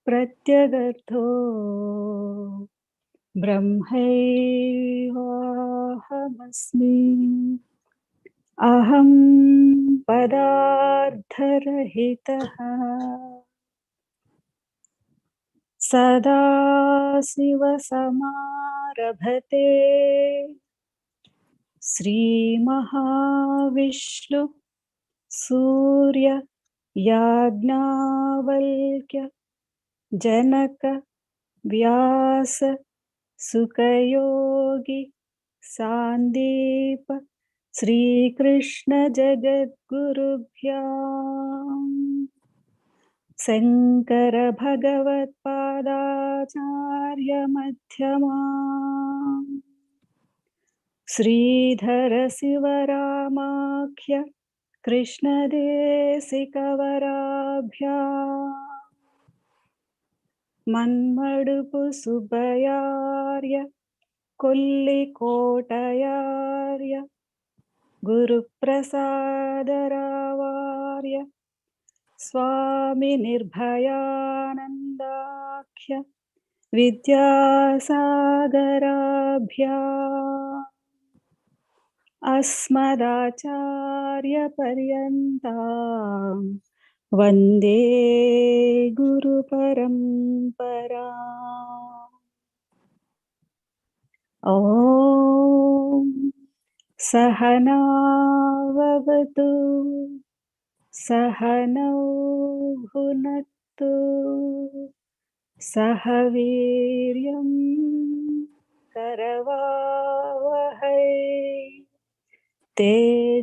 प्रत्यगर्थो ब्रह्मैवाहमस्मि। अहं पदार्थरहितः सदाशिवसमारभते श्रीमहाविष्णु सूर्य याज्ञवल्क्य जनक व्यास सुखयोगी सांदीप श्रीकृष्ण जगद्गुरुभ्यां शंकर भगवत्पादाचार्य मध्यमाम् श्रीधर शिवरामाख्य कृष्णदेशिकवराभ्याम् मन्मडुपु सुब्बयार्य कोल्लिकोटयार्य गुरुप्रसादरावार्य स्वामी निर्भयानन्दाख्य विद्यासागराभ्याम् अस्मदाचार्यपर्यन्तां वन्दे गुरुपरम्परा। ॐ सहना भवतु सहनौ भुनक्तु सह वीर्यं करवावहै तेजस्विनावधीतमस्तु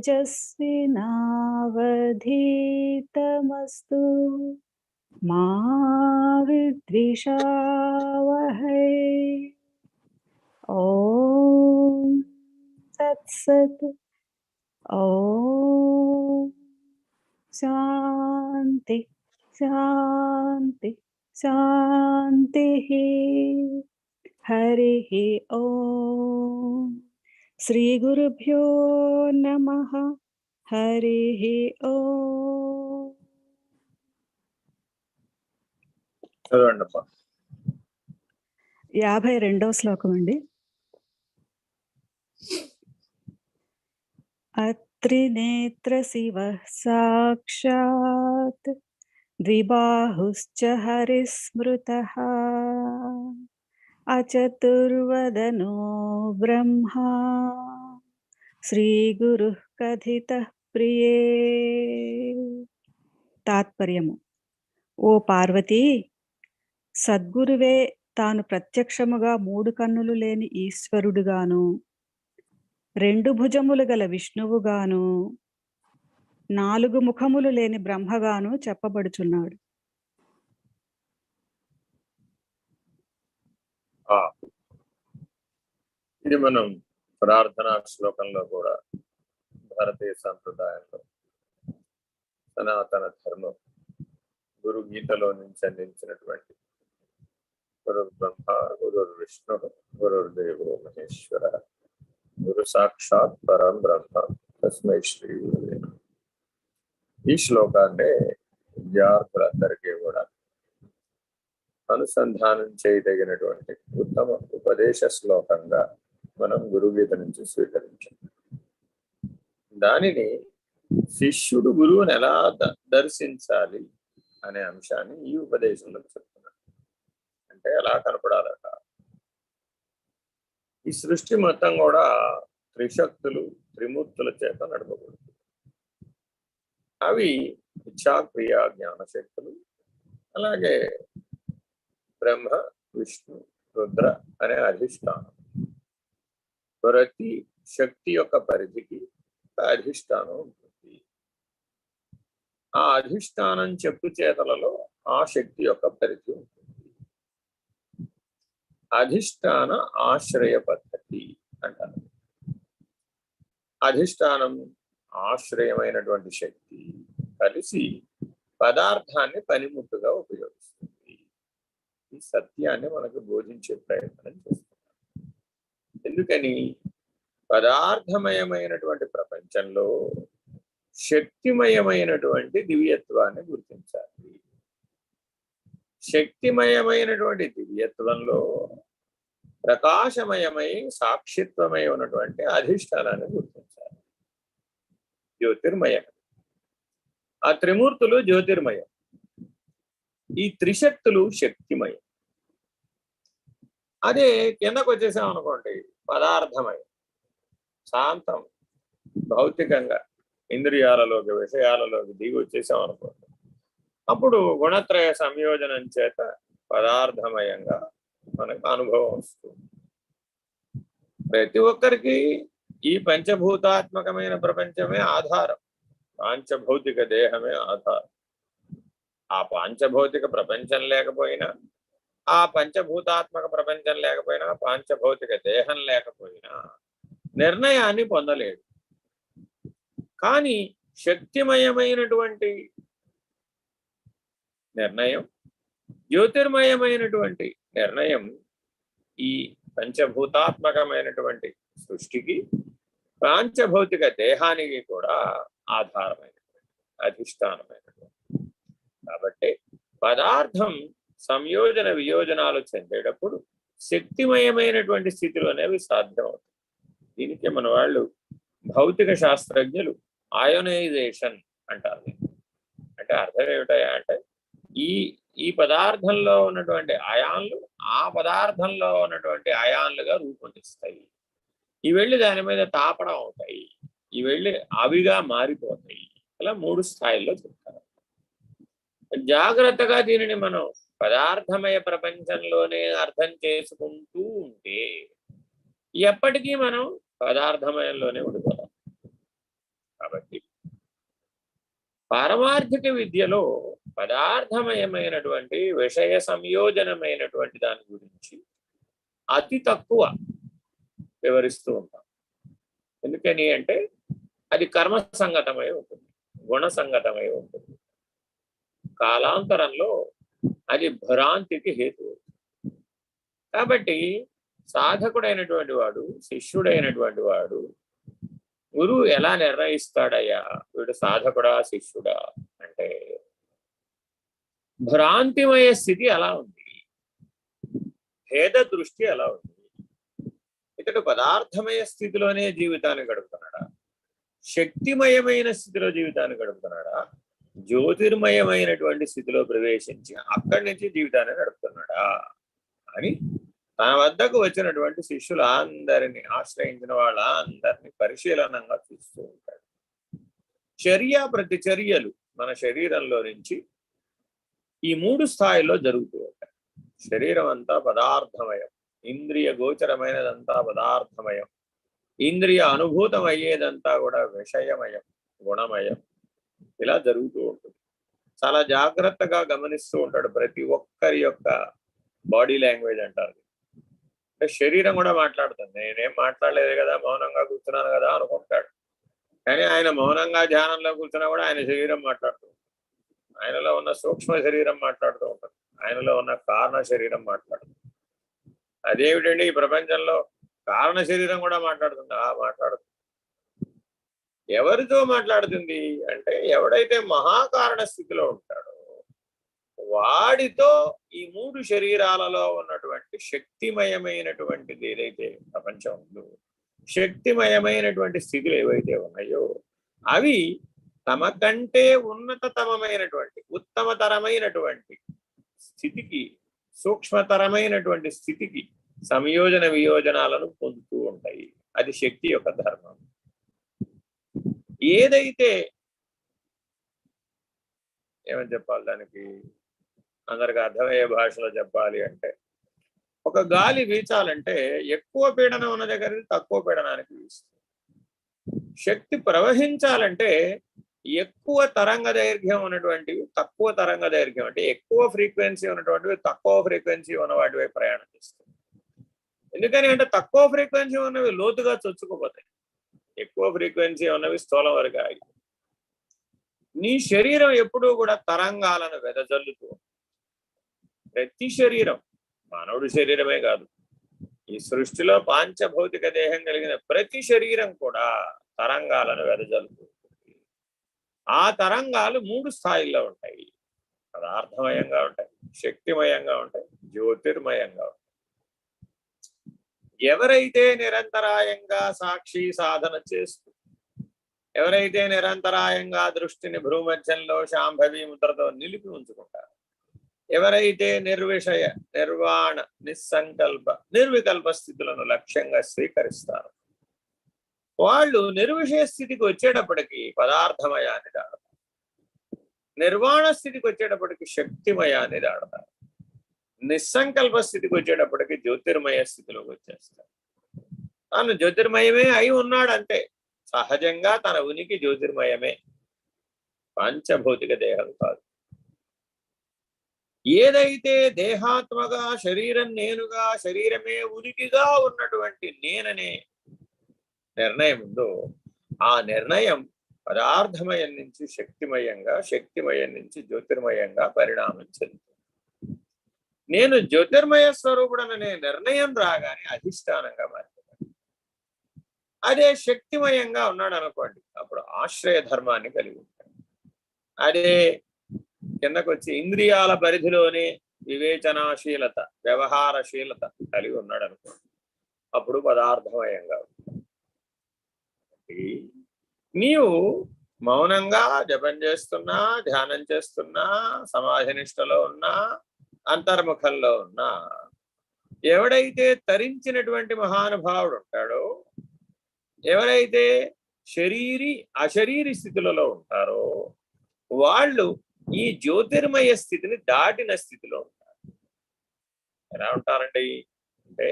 मा विद्विषावहै। ॐ तत्सत्। ॐ शान्ति शान्ति शान्तिः। हरिः ॐ। श्री गुरुभ्यो नमः। हरिः ॐ। చదవండమ్మా. 52వ శ్లోకం అండి. అత్రినేత్ర శివ సాక్షాత్ ద్విబాహుశ్చ హరిస్మృతః అచతుర్వదనో బ్రహ్మా శ్రీగురుః కథితః ప్రియే. తాత్పర్యము: ఓ పార్వతీ, సద్గురువే తాను ప్రత్యక్షముగా 3 కన్నులు లేని ఈశ్వరుడుగాను, 2 భుజములు గల విష్ణువుగాను, 4 ముఖములు లేని బ్రహ్మగాను చెప్పబడుచున్నాడు. ఇది మనం ప్రార్థనా శ్లోకంలో కూడా భారతీయ సంప్రదాయంలో సనాతన ధర్మం గురు గీతలో నుంచి అందించినటువంటి గురు బ్రహ్మ గురు విష్ణు గురుర్దేవో మహేశ్వర గురు సాక్షాత్ పరం బ్రహ్మ తస్మై శ్రీ గురువే నమః. ఈ శ్లోకాన్ని విద్యార్థులందరికీ కూడా అనుసంధానం చేయదగినటువంటి ఉత్తమ ఉపదేశ శ్లోకంగా మనం గురుగీత నుంచి స్వీకరించాం. దానిని శిష్యుడు గురువుని ఎలా దర్శించాలి అనే అంశాన్ని ఈ ఉపదేశంలో చెప్తున్నాడు. అంటే ఎలా కనపడాలట, ఈ సృష్టి మొత్తం కూడా త్రిశక్తులు త్రిమూర్తుల చేత నడపబడుతుంది. అవి ఇచ్ఛా క్రియా జ్ఞానశక్తులు, అలాగే బ్రహ్మ విష్ణు రుద్ర అనే అధిష్టానం. ప్రతి శక్తి యొక్క పరిధికి అధిష్టానం ఉంటుంది. ఆ అధిష్టానం చెప్పు చేతలలో ఆ శక్తి యొక్క పరిధి ఉంటుంది. అధిష్టాన ఆశ్రయ పద్ధతి అంటారు. అధిష్టానం ఆశ్రయమైనటువంటి శక్తి కలిసి పదార్థాన్ని పనిముట్టుగా ఉపయోగిస్తుంది. ఈ సత్యాన్ని మనకు బోధించే ప్రయత్నం చేస్తున్నాం. ఎందుకని? పదార్థమయమైనటువంటి ప్రపంచంలో శక్తిమయమైనటువంటి దివ్యత్వాన్ని గుర్తించాలి. శక్తిమయమైనటువంటి దివ్యత్వంలో ప్రకాశమయమై సాక్షిత్వమై ఉన్నటువంటి అధిష్టానాన్ని గుర్తించాలి. జ్యోతిర్మయం. ఆ త్రిమూర్తులు జ్యోతిర్మయం, ఈ త్రిశక్తులు శక్తిమయం. అదే కిందకు వచ్చేసాం అనుకోండి, పదార్థమయం, శాంతం, భౌతికంగా ఇంద్రియాలలోకి విషయాలలోకి దిగి వచ్చేసాం అనుకోండి, అప్పుడు గుణత్రయ సంయోజనం చేత పదార్థమయంగా మనకు అనుభవం వస్తుంది. ప్రతి ఒక్కరికి ఈ పంచభూతాత్మకమైన ప్రపంచమే ఆధారం, పాంచభౌతిక దేహమే ఆధారం. ఆ పాంచభౌతిక ప్రపంచం లేకపోయినా, ఆ పంచభూతాత్మక ప్రపంచం లేకపోయినా, పాంచభౌతిక దేహం లేకపోయినా నిర్ణయాన్ని పొందలేడు. కానీ శక్తిమయమైనటువంటి నిర్ణయం, జ్యోతిర్మయమైనటువంటి నిర్ణయం ఈ పంచభూతాత్మకమైనటువంటి సృష్టికి, పాంచభౌతిక దేహానికి కూడా ఆధారమైనటువంటి, అధిష్టానమైనటువంటి. కాబట్టి పదార్థం సంయోజన వియోజనాలు చెందేటప్పుడు శక్తిమయమైనటువంటి స్థితులు అనేవి సాధ్యమవుతాయి. దీనికి మన వాళ్ళు భౌతిక శాస్త్రజ్ఞులు అయోనైజేషన్ అంటారు. అంటే అర్థం ఏమిటయా అంటే, ఈ పదార్థంలో ఉన్నటువంటి అయాన్లు ఆ పదార్థంలో ఉన్నటువంటి అయాన్లుగా రూపొందిస్తాయి. ఈ వెళ్ళి దాని మీద తాపడం అవుతాయి, ఈ వెళ్ళి అవిగా మారిపోతాయి. అలా 3 స్థాయిల్లో చెప్తారు. జాగ్రత్తగా దీనిని మనం పదార్థమయ ప్రపంచంలోనే అర్థం చేసుకుంటూ ఉంటే ఎప్పటికీ మనం పదార్థమయంలోనే ఉండిపోతాం. కాబట్టి పారమార్థిక విద్యలో పదార్థమయమైనటువంటి విషయ సంయోజనమైనటువంటి దాని గురించి అతి తక్కువ వివరిస్తూ ఉంటాం. ఎందుకని అంటే అది కర్మ సంగతమై ఉంటుంది, గుణ సంగతమై ఉంటుంది. కాలాంతరంలో అది భ్రాంతికి హేతు. కాబట్టి సాధకుడైనటువంటి వాడు, శిష్యుడైనటువంటి వాడు, గురువు ఎలా నిర్ణయిస్తాడయ్యా వీడు సాధకుడా శిష్యుడా అంటే, భ్రాంతిమయ స్థితి ఎలా ఉంది, భేద దృష్టి ఎలా ఉంది, ఇతడు పదార్థమయ స్థితిలోనే జీవితాన్ని గడుపుతున్నాడా, శక్తిమయమైన స్థితిలో జీవితాన్ని గడుపుతున్నాడా, జ్యోతిర్మయమైనటువంటి స్థితిలో ప్రవేశించి అక్కడి నుంచి జీవితాన్ని నడుపుతున్నాడా అని తన వద్దకు వచ్చినటువంటి శిష్యులందరినీ, ఆశ్రయించిన వాళ్ళందరినీ పరిశీలనంగా చూస్తూ ఉంటాడు. చర్య ప్రతిచర్యలు మన శరీరంలో నుంచి ఈ 3 స్థాయిల్లో జరుగుతూ ఉంటాయి. శరీరం అంతా పదార్థమయం, ఇంద్రియ గోచరమైనదంతా పదార్థమయం, ఇంద్రియ అనుభూతం అయ్యేదంతా కూడా విషయమయం, గుణమయం. ఇలా జరుగుతూ ఉంటుంది. చాలా జాగ్రత్తగా గమనిస్తూ ఉంటాడు ప్రతి ఒక్కరి యొక్క బాడీ లాంగ్వేజ్ అంటారు. అంటే శరీరం కూడా మాట్లాడుతుంది. నేనేం మాట్లాడలేదు కదా, మౌనంగా కూర్చున్నాను కదా అనుకుంటాడు. కానీ ఆయన మౌనంగా ధ్యానంలో కూర్చున్నా కూడా ఆయన శరీరం మాట్లాడుతూ ఉంటుంది. ఆయనలో ఉన్న సూక్ష్మ శరీరం మాట్లాడుతూ ఉంటుంది, ఆయనలో ఉన్న కారణ శరీరం మాట్లాడుతుంది. అదేమిటండి ఈ ప్రపంచంలో కారణ శరీరం కూడా మాట్లాడుతుందా? మాట్లాడుతుంది. ఎవరితో మాట్లాడుతుంది అంటే, ఎవడైతే మహాకారణ స్థితిలో ఉంటాడో వాడితో ఈ 3 శరీరాలలో ఉన్నటువంటి శక్తిమయమైనటువంటిది ఏదైతే ప్రపంచం ఉందో, శక్తిమయమైనటువంటి స్థితులు ఏవైతే ఉన్నాయో అవి తమ కంటే ఉన్నతతమైనటువంటి, ఉత్తమతరమైనటువంటి స్థితికి, సూక్ష్మతరమైనటువంటి స్థితికి సంయోజన వియోజనాలను పొందుతూ ఉంటాయి. అది శక్తి యొక్క ధర్మం. ఏదైతే ఏమని చెప్పాలి, దానికి అందరికి అర్థమయ్యే భాషలో చెప్పాలి అంటే, ఒక గాలి వీచాలంటే ఎక్కువ పీడనం ఉన్న దగ్గర తక్కువ పీడనానికి వీస్తుంది. శక్తి ప్రవహించాలంటే ఎక్కువ తరంగ దైర్ఘ్యం ఉన్నటువంటివి తక్కువ తరంగ దైర్ఘ్యం, అంటే ఎక్కువ ఫ్రీక్వెన్సీ ఉన్నటువంటివి తక్కువ ఫ్రీక్వెన్సీ ఉన్న వాటి వైపు ప్రయాణం చేస్తుంది. ఎందుకని అంటే తక్కువ ఫ్రీక్వెన్సీ ఉన్నవి లోతుగా చొచ్చుకుపోతాయి, ఎక్కువ ఫ్రీక్వెన్సీ ఉన్నవి స్థూలం వరకు ఆగి. నీ శరీరం ఎప్పుడూ కూడా తరంగాలను వెదజల్లుతూ, ప్రతి శరీరం, మానవుడి శరీరమే కాదు, ఈ సృష్టిలో పాంచభౌతిక దేహం కలిగిన ప్రతి శరీరం కూడా తరంగాలను వెదజల్లుతూ ఉంటుంది. ఆ తరంగాలు 3 స్థాయిల్లో ఉంటాయి. పదార్థమయంగా ఉంటాయి, శక్తిమయంగా ఉంటాయి, జ్యోతిర్మయంగా ఉంటాయి. ఎవరైతే నిరంతరాయంగా సాక్షి సాధన చేస్తూ, ఎవరైతే నిరంతరాయంగా దృష్టిని భ్రూమధ్యంలో శాంభవి ముద్రతో నిలిపి ఉంచుకుంటారు, ఎవరైతే నిర్విషయ నిర్వాణ నిస్సంకల్ప నిర్వికల్ప స్థితులను లక్ష్యంగా స్వీకరిస్తారు, వాళ్ళు నిర్విషయ స్థితికి వచ్చేటప్పటికి పదార్థమయాన్ని దాడతారు, నిర్వాణ స్థితికి వచ్చేటప్పటికి శక్తిమయాన్ని దాడతారు, నిస్సంకల్ప స్థితికి వచ్చేటప్పటికి జ్యోతిర్మయ స్థితిలోకి వచ్చేస్తారు. తాను జ్యోతిర్మయమే అయి ఉన్నాడు అంతే, సహజంగా తన ఉనికి జ్యోతిర్మయమే, పంచభౌతిక దేహం కాదు. ఏదైతే దేహాత్మగా శరీరం నేనుగా శరీరమే ఉనికిగా ఉన్నటువంటి నేననే నిర్ణయం ఉందో ఆ నిర్ణయం పదార్థమయం నుంచి శక్తిమయంగా, శక్తిమయం నుంచి జ్యోతిర్మయంగా పరిణామం చెందుతుంది. నేను జ్యోతిర్మయ స్వరూపుడననే నిర్ణయం రాగానే అధిష్టానంగా మారిపోతాడు. అదే శక్తిమయంగా ఉన్నాడు అనుకోండి, అప్పుడు ఆశ్రయ ధర్మాన్ని కలిగి ఉంటాడు. అదే కిందకు వచ్చి ఇంద్రియాల పరిధిలోనే వివేచనాశీలత, వ్యవహారశీలత కలిగి ఉన్నాడు అనుకోండి, అప్పుడు పదార్థమయంగా ఉంటాడు. నీవు మౌనంగా జపం చేస్తున్నా, ధ్యానం చేస్తున్నా, సమాధి నిష్టలో ఉన్నా, అంతర్ముఖంలో ఉన్నా, ఎవడైతే తరించినటువంటి మహానుభావుడు ఉంటాడో, ఎవరైతే శరీరి అశరీరి స్థితులలో ఉంటారో వాళ్ళు ఈ జ్యోతిర్మయ స్థితిని దాటిన స్థితిలో ఉంటారు. ఎలా ఉంటారండి అంటే,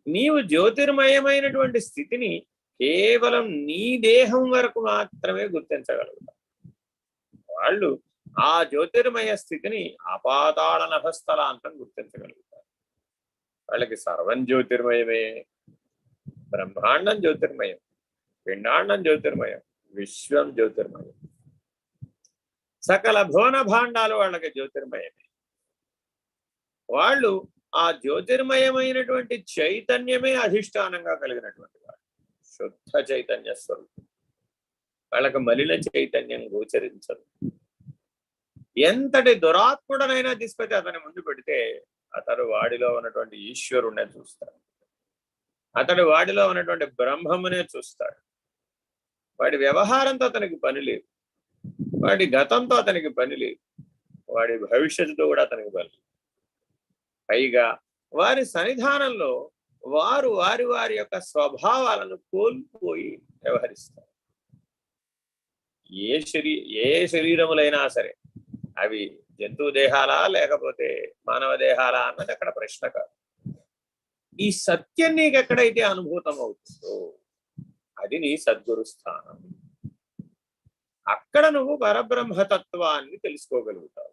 నీవు జ్యోతిర్మయమైనటువంటి స్థితిని కేవలం నీ దేహం వరకు మాత్రమే గుర్తించగలుగుతారు. వాళ్ళు ఆ జ్యోతిర్మయ స్థితిని అపాతాళ నభస్థలాంతం గుర్తించగలుగుతారు. వాళ్ళకి సర్వం జ్యోతిర్మయమే, బ్రహ్మాండం జ్యోతిర్మయం, పిండాండం జ్యోతిర్మయం, విశ్వం జ్యోతిర్మయం, సకల భువన భాండాలు వాళ్ళకి జ్యోతిర్మయమే. వాళ్ళు ఆ జ్యోతిర్మయమైనటువంటి చైతన్యమే అధిష్టానంగా కలిగినటువంటి వాడు, శుద్ధ చైతన్య స్వరూపం. వాళ్ళకి మలిన చైతన్యం గోచరించదు. ఎంతటి దురాత్ముడనైనా తీసుకొచ్చి అతని ముందు పెడితే అతడు వాడిలో ఉన్నటువంటి ఈశ్వరుణ్ణే చూస్తాడు, అతడు వాడిలో ఉన్నటువంటి బ్రహ్మమునే చూస్తాడు. వాడి వ్యవహారంతో అతనికి పని లేదు, వాడి గతంతో అతనికి పని లేదు, వాడి భవిష్యత్తుతో కూడా అతనికి పని లేదు. పైగా వారి సన్నిధానంలో వారు వారి వారి యొక్క స్వభావాలను కోల్పోయి వ్యవహరిస్తారు. ఏ శరీరములైనా సరే, అవి జంతువు దేహాలా లేకపోతే మానవ దేహాలా అన్నది అక్కడ ప్రశ్న కాదు. ఈ సత్యం నీకు ఎక్కడైతే అనుభూతం అవుతుందో అది నీ సద్గురు స్థానం. అక్కడ నువ్వు పరబ్రహ్మతత్వాన్ని తెలుసుకోగలుగుతావు.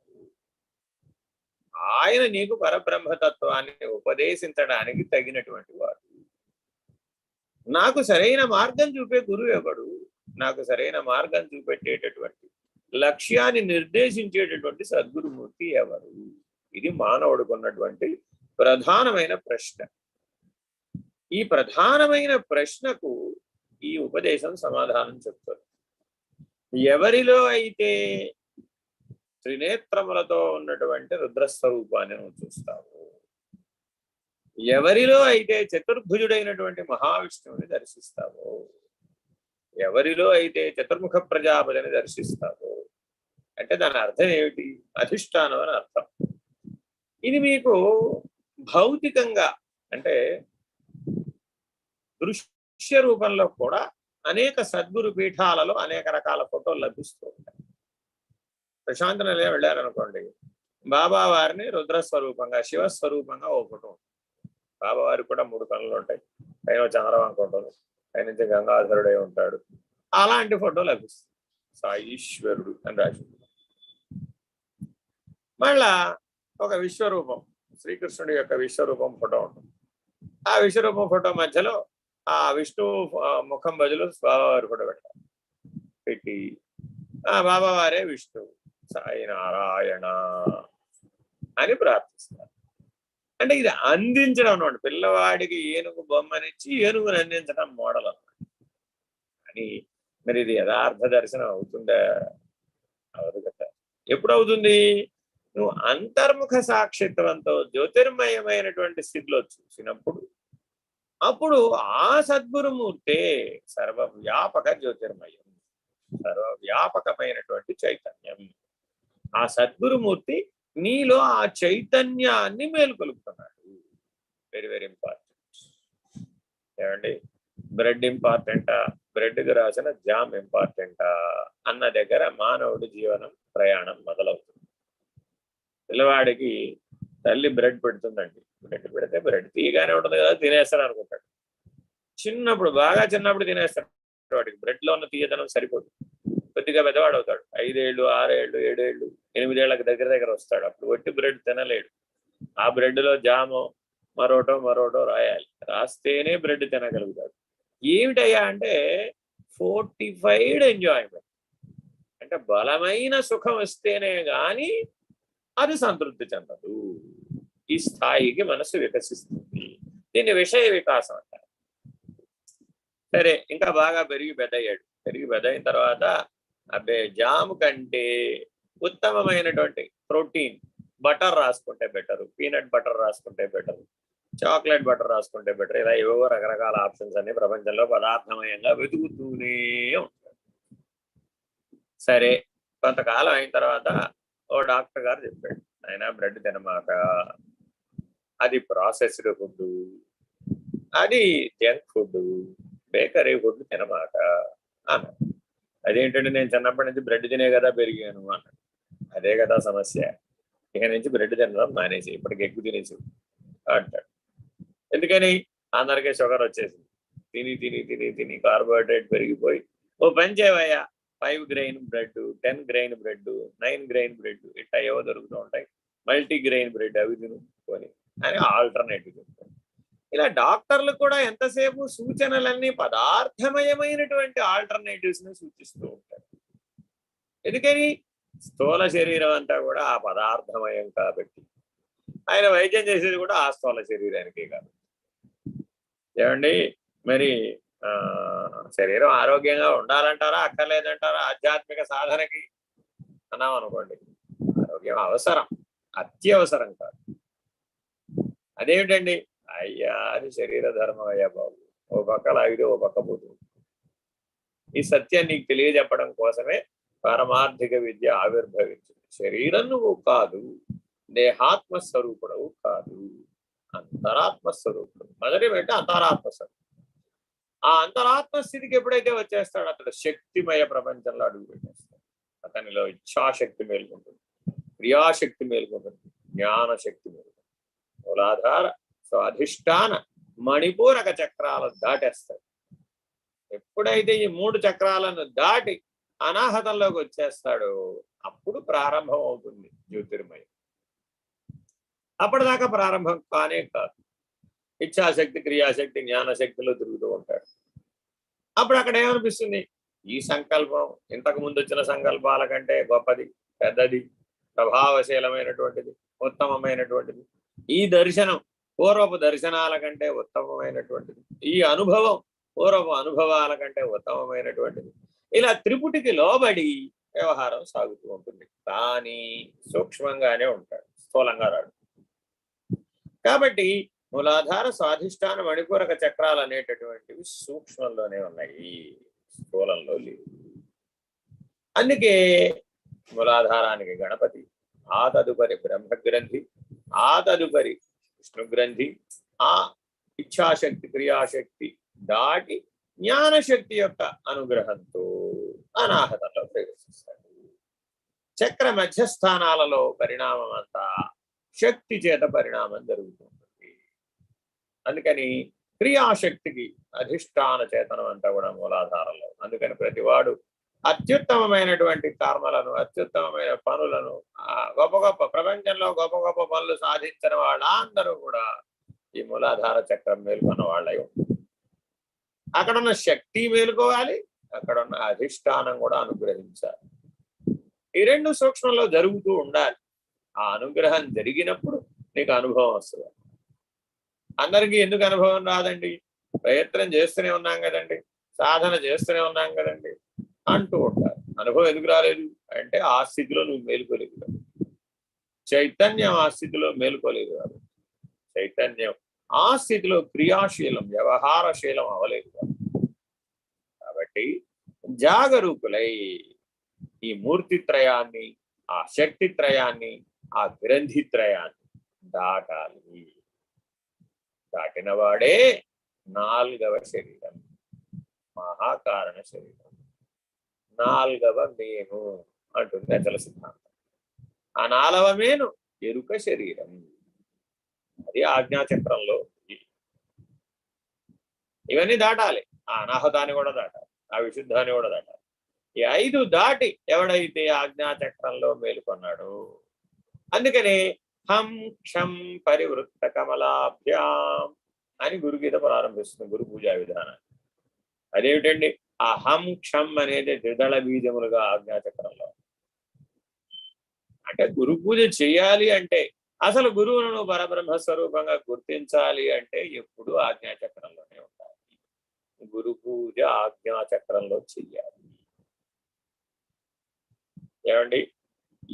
ఆయన నీకు పరబ్రహ్మతత్వాన్ని ఉపదేశించడానికి తగినటువంటి వాడు. నాకు సరైన మార్గం చూపే గురువు ఎవడు, నాకు సరైన మార్గం చూపెట్టేటటువంటి లక్ష్యాన్ని నిర్దేశించేటటువంటి సద్గురుమూర్తి ఎవరు? ఇది మానవుడికి ఉన్నటువంటి ప్రధానమైన ప్రశ్న. ఈ ప్రధానమైన ప్రశ్నకు ఈ ఉపదేశం సమాధానం చెప్తుంది. ఎవరిలో అయితే త్రినేత్రములతో ఉన్నటువంటి రుద్రస్వరూపాన్ని నువ్వు చూస్తావు, ఎవరిలో అయితే చతుర్భుజుడైనటువంటి మహావిష్ణువుని దర్శిస్తావో, ఎవరిలో అయితే చతుర్ముఖ ప్రజాపతిని దర్శిస్తావో, అంటే దాని అర్థం ఏమిటి? అధిష్టానం అని అర్థం. ఇది మీకు భౌతికంగా అంటే దృశ్య రూపంలో కూడా అనేక సద్గురు పీఠాలలో అనేక రకాల ఫోటోలు లభిస్తూ ఉంటాయి. ప్రశాంత నిలయం వెళ్ళారనుకోండి, బాబా వారిని రుద్రస్వరూపంగా శివస్వరూపంగా ఓ ఫోటో ఉంటుంది. బాబావారికి కూడా 3 కన్నులు ఉంటాయి, పైన చంద్రవంక ఉంటుంది, పైనుంచి గంగాధరుడై ఉంటాడు. అలాంటి ఫోటో లభిస్తుంది. సాయీశ్వరుడు అని రాసి. మళ్ళా ఒక విశ్వరూపం, శ్రీకృష్ణుడి యొక్క విశ్వరూపం ఫోటో ఉంటుంది. ఆ విశ్వరూపం ఫోటో మధ్యలో ఆ విష్ణు ముఖం బదులు బాబావారి ఫోటో పెట్టారు. పెట్టి ఆ బాబావారే విష్ణువు సాయి నారాయణ అని ప్రార్థిస్తారు. అంటే ఇది అందించడం అన్నమాట. పిల్లవాడికి ఏనుగు బొమ్మనిచ్చి ఏనుగుని అందించడం మోడల్ అన్నమాట. అని మరి ఇది యథార్థ దర్శనం అవుతుందా? అవదు కదా. ఎప్పుడు అవుతుంది? నువ్వు అంతర్ముఖ సాక్షిత్వంతో జ్యోతిర్మయమైనటువంటి స్థితిలో చూసినప్పుడు అప్పుడు ఆ సద్గురుమూర్తే సర్వవ్యాపక జ్యోతిర్మయం, సర్వవ్యాపకమైనటువంటి చైతన్యం. ఆ సద్గురుమూర్తి నీలో ఆ చైతన్యాన్ని మేలుకొలుపుతున్నాడు. Very very important. ఏమండి, బ్రెడ్ ఇంపార్టెంటా, బ్రెడ్కి రాసిన జామ్ ఇంపార్టెంటా అన్న దగ్గర మానవుడి జీవనం ప్రయాణం మొదలవుతుంది. పిల్లవాడికి తల్లి బ్రెడ్ పెడుతుందండి, బ్రెడ్ పెడితే బ్రెడ్ తీయగానే ఉంటుంది కదా, తినేస్తాడు అనుకుంటాడు. చిన్నప్పుడు బాగా చిన్నప్పుడు తినేస్తాడు, వాడికి బ్రెడ్లో ఉన్న తీయదనం సరిపోదు. కొద్దిగా పెద్దవాడు అవుతాడు, 5 ఏళ్ళు 6 ఏళ్ళు 7 ఏళ్ళు 8 ఏళ్ళకి దగ్గర వస్తాడు, అప్పుడు వట్టి బ్రెడ్ తినలేడు. ఆ బ్రెడ్లో జామో మరోటో రాయాలి, రాస్తేనే బ్రెడ్ తినగలుగుతాడు. ఏమిటయ్యా అంటే ఫోర్టిఫైడ్ ఎంజాయ్మెంట్, అంటే బలమైన సుఖం వస్తేనే గాని అది సంతృప్తి చెందదు. ఈ స్థాయికి మనసు వికసిస్తుంది. దీన్ని విషయ వికాసం అంటారు. సరే, ఇంకా బాగా పెరిగి పెద్దయిన తర్వాత అబ్బే జాము కంటే ఉత్తమమైనటువంటి ప్రోటీన్ బటర్ రాసుకుంటే బెటరు, పీనట్ బటర్ రాసుకుంటే బెటరు, చాక్లెట్ బటర్ రాసుకుంటే బెటర్, ఇలా ఏవో రకరకాల ఆప్షన్స్ అన్ని ప్రపంచంలో పదార్థమయంగా వెతుకుతూనే ఉంటారు. సరే, కొంతకాలం అయిన తర్వాత ఓ డాక్టర్ గారు చెప్పాడు, ఆయన బ్రెడ్ తినమాక, అది ప్రాసెస్డ్ ఫుడ్, అది జంక్ ఫుడ్, బేకరీ ఫుడ్ తినమాక అన్నాడు. అదేంటంటే నేను చిన్నప్పటి నుంచి బ్రెడ్ తినే కదా పెరిగాను అన్నాడు. అదే కదా సమస్య, ఇక నుంచి బ్రెడ్ తినడం మానేసి ఇప్పటికి ఎగ్గు తినేసి అంటాడు. ఎందుకని? అందరికీ షుగర్ వచ్చేసింది, తిని తిని తిని తిని కార్బోహైడ్రేట్ పెరిగిపోయి. ఓ పని చేయవయ్యా, 5 grain bread, 10 grain bread, 9 grain bread, ఇట్లా ఏవో దొరుకుతూ ఉంటాయి, మల్టీ గ్రెయిన్ బ్రెడ్, అవి తినుకొని అని ఆల్టర్నేటివ్ చెప్తారు. ఇలా డాక్టర్లు కూడా ఎంతసేపు సూచనలన్నీ పదార్థమయమైనటువంటి ఆల్టర్నేటివ్స్ ని సూచిస్తూ ఉంటారు. ఎందుకని? స్థూల శరీరం అంతా కూడా ఆ పదార్థమయం కాబట్టి, ఆయన వైద్యం చేసేది కూడా ఆ స్థూల శరీరానికి కాబట్టి. ఏమండి, మరి శరీరం ఆరోగ్యంగా ఉండాలంటారా అక్కర్లేదంటారా? ఆధ్యాత్మిక సాధనకి అన్నాం అనుకోండి, ఆరోగ్యం అవసరం, అత్యవసరం కాదు. అదేమిటండి? అయ్యా, అది శరీర ధర్మం అయ్యా బాబు, ఓ పక్క లాగితే ఓ పక్క పోతుంది. ఈ సత్యాన్ని నీకు తెలియజెప్పడం కోసమే పారమార్థిక విద్య ఆవిర్భవించింది. శరీరం నువ్వు కాదు, దేహాత్మ స్వరూపుడవు కాదు, అంతరాత్మ స్వరూపుడు. మొదటి అంటే అంతరాత్మ స్వరూపుడు. ఆ అంతరాత్మ స్థితికి ఎప్పుడైతే వచ్చేస్తాడో అతడు శక్తిమయ ప్రపంచంలో అడుగు పెట్టేస్తాడు. అతనిలో ఇచ్ఛాశక్తి మేలుకుంటుంది, క్రియాశక్తి మేలుకుంటుంది, జ్ఞానశక్తి మేలుకుంటుంది. మూలాధార స్వాధిష్టాన మణిపూరక చక్రాలను దాటేస్తాడు. ఎప్పుడైతే ఈ 3 చక్రాలను దాటి అనాహతంలోకి వచ్చేస్తాడో అప్పుడు ప్రారంభం అవుతుంది జ్యోతిర్మయం. అప్పటిదాకా ప్రారంభం కానే కాదు. ఇచ్ఛాశక్తి, క్రియాశక్తి, జ్ఞానశక్తిలో తిరుగుతూ ఉంటాడు. అప్పుడు అక్కడ ఏమనిపిస్తుంది? ఈ సంకల్పం ఇంతకు ముందు వచ్చిన సంకల్పాల కంటే గొప్పది, పెద్దది, ప్రభావశీలమైనటువంటిది, ఉత్తమమైనటువంటిది. ఈ దర్శనం పూర్వపు దర్శనాల కంటే ఉత్తమమైనటువంటిది. ఈ అనుభవం పూర్వపు అనుభవాల కంటే ఉత్తమమైనటువంటిది. ఇలా త్రిపుటికి లోబడి వ్యవహారం సాగుతూ ఉంటుంది. కానీ సూక్ష్మంగానే ఉంటాడు, స్థూలంగా రాడు. కాబట్టి మూలాధార స్వాధిష్టాన మణిపూరక చక్రాలు అనేటటువంటివి సూక్ష్మంలోనే ఉన్నాయి, స్థూలంలో లేవు. అందుకే మూలాధారానికి గణపతి, ఆ తదుపరి బ్రహ్మగ్రంథి, ఆ తదుపరి విష్ణుగ్రంథి, ఆ ఇచ్ఛాశక్తి, క్రియాశక్తి దాటి జ్ఞానశక్తి యొక్క అనుగ్రహంతో అనాహతంలో ప్రవేశిస్తాడు. చక్ర మధ్యస్థానాలలో పరిణామం అంతా శక్తి చేత పరిణామం జరుగుతుంటుంది. అందుకని క్రియాశక్తికి అధిష్టాన చేతనం అంతా కూడా మూలాధారంలో. అందుకని ప్రతివాడు అత్యుత్తమమైనటువంటి కర్మలను, అత్యుత్తమమైన పనులను, గొప్ప గొప్ప ప్రపంచంలో గొప్ప గొప్ప పనులు సాధించిన వాళ్ళందరూ కూడా ఈ మూలాధార చక్రం మేలుకున్న వాళ్ళై ఉంటుంది. అక్కడున్న శక్తి మేలుకోవాలి, అక్కడున్న అధిష్టానం కూడా అనుగ్రహించాలి. ఈ 2 సూక్ష్మంలో జరుగుతూ ఉండాలి. ఆ అనుగ్రహం జరిగినప్పుడు నీకు అనుభవం వస్తుంది. అందరికీ ఎందుకు అనుభవం రాదండి? ప్రయత్నం చేస్తూనే ఉన్నాం కదండి, సాధన చేస్తూనే ఉన్నాం కదండి అంటూ ఉంటారు. అనుభవం ఎందుకు రాలేదు అంటే ఆ స్థితిలో నువ్వు మేలుకోలేదు. చైతన్యం ఆ స్థితిలో మేలుకోలేదు కాబట్టి, చైతన్యం ఆ స్థితిలో క్రియాశీలం వ్యవహారశీలం అవలేదు కాబట్టి జాగరూకులై ఈ మూర్తిత్రయాన్ని, ఆ శక్తిత్రయాన్ని, ఆ గ్రంథిత్రయాన్ని దాటాలి. దాటిన వాడే 4వ శరీరం, మహాకారణ శరీరం, 4వ మేను అంటుంది అచల సిద్ధాంతం. ఆ 4వ మేను ఎరుక శరీరం. అది ఆజ్ఞాచక్రంలో. ఇవన్నీ దాటాలి. ఆ అనాహతాన్ని కూడా దాటాలి, ఆ విశుద్ధాన్ని కూడా దాటాలి. ఈ 5 దాటి ఎవడైతే ఆజ్ఞాచక్రంలో మేలుకొన్నాడు, అందుకని హం క్షం పరివృత్త కమలాభ్యాం అని గురుగీత ప్రారంభిస్తుంది, గురు పూజా విధానాన్ని. అదేమిటండి? ఆ హం క్షం అనేది ద్విదళ బీజములుగా ఆజ్ఞాచక్రంలో. అంటే గురు పూజ చేయాలి అంటే, అసలు గురువులను పరబ్రహ్మ స్వరూపంగా గుర్తించాలి అంటే ఎప్పుడు ఆజ్ఞాచక్రంలోనే ఉండాలి. గురు పూజ ఆజ్ఞాచక్రంలో చెయ్యాలి. ఏమండి,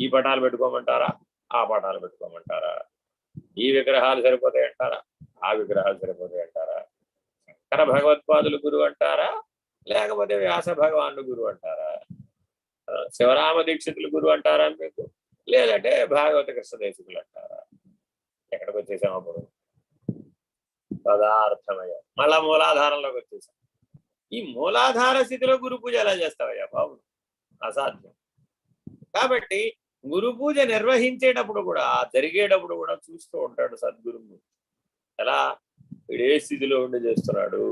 ఈ పటాలు పెట్టుకోమంటారా, ఆ పటాలు పెట్టుకోమంటారా? ఈ విగ్రహాలు సరిపోతాయంటారా, ఆ విగ్రహాలు సరిపోతాయంటారా? శంకర భగవత్పాదులు గురువు అంటారా, లేకపోతే వ్యాస భగవానుడు గురువు అంటారా? శివరామ దీక్షితులు గురువు అంటారా మీకు, లేదంటే భాగవత కృష్ణదేశికులు అంటారా? ఎక్కడికి వచ్చేసాం అప్పుడు? పదార్థమయం. మళ్ళా మూలాధారంలోకి వచ్చేసాం. ఈ మూలాధార స్థితిలో గురు పూజ ఎలా చేస్తావయ్యా బాబు? అసాధ్యం. కాబట్టి గురు పూజ నిర్వహించేటప్పుడు కూడా, జరిగేటప్పుడు కూడా చూస్తూ ఉంటాడు సద్గురువు. ఎలా వీడు ఏ స్థితిలో ఉండి చేస్తున్నాడు.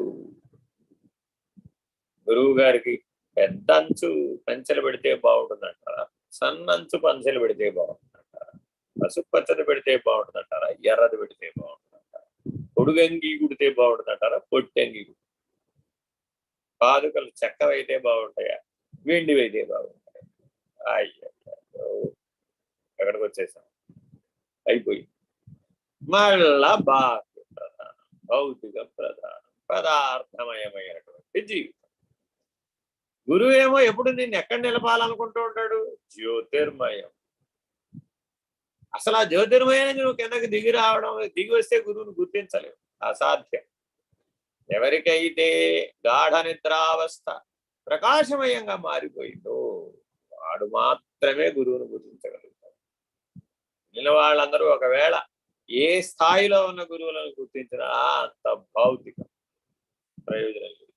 గురువు గారికి పెద్ద అంచు పంచెలు పెడితే బాగుంటుందంటారా, సన్నంచు పంచెలు పెడితే బాగుంటుందంటారా, పసుపు పచ్చది పెడితే బాగుంటుందంటారా, ఎర్రది పెడితే బాగుంటుందంటారా, పొడుగంగి కుడితే బాగుంటుందంటారా, పొట్టంగి కుడి, పాదుకలు చెక్కవైతే బాగుంటాయా, వెండివైతే బాగుంటాయా? అయ్యో, ఎక్కడికి వచ్చేసాం? అయిపోయింది. మళ్ళా బాహ్య ప్రధానం, భౌతిక ప్రధానం, పదార్థమయమైనటువంటి జీవితం. గురువు ఏమో ఎప్పుడు నిన్ను ఎక్కడ నిలపాలనుకుంటూ ఉంటాడు? జ్యోతిర్మయం. అసలు ఆ జ్యోతిర్మయాన్ని నువ్వు కిందకి దిగి రావడం, దిగి వస్తే గురువుని గుర్తించలేవు, అసాధ్యం. ఎవరికైతే గాఢ నిద్రావస్థ ప్రకాశమయంగా మారిపోయిందో వాడు మాత్రమే గురువును గుర్తించగలుగుతాడు. మిగిలిన వాళ్ళందరూ ఒకవేళ ఏ స్థాయిలో ఉన్న గురువులను గుర్తించినా అంత భౌతికం, ప్రయోజనం లేదు.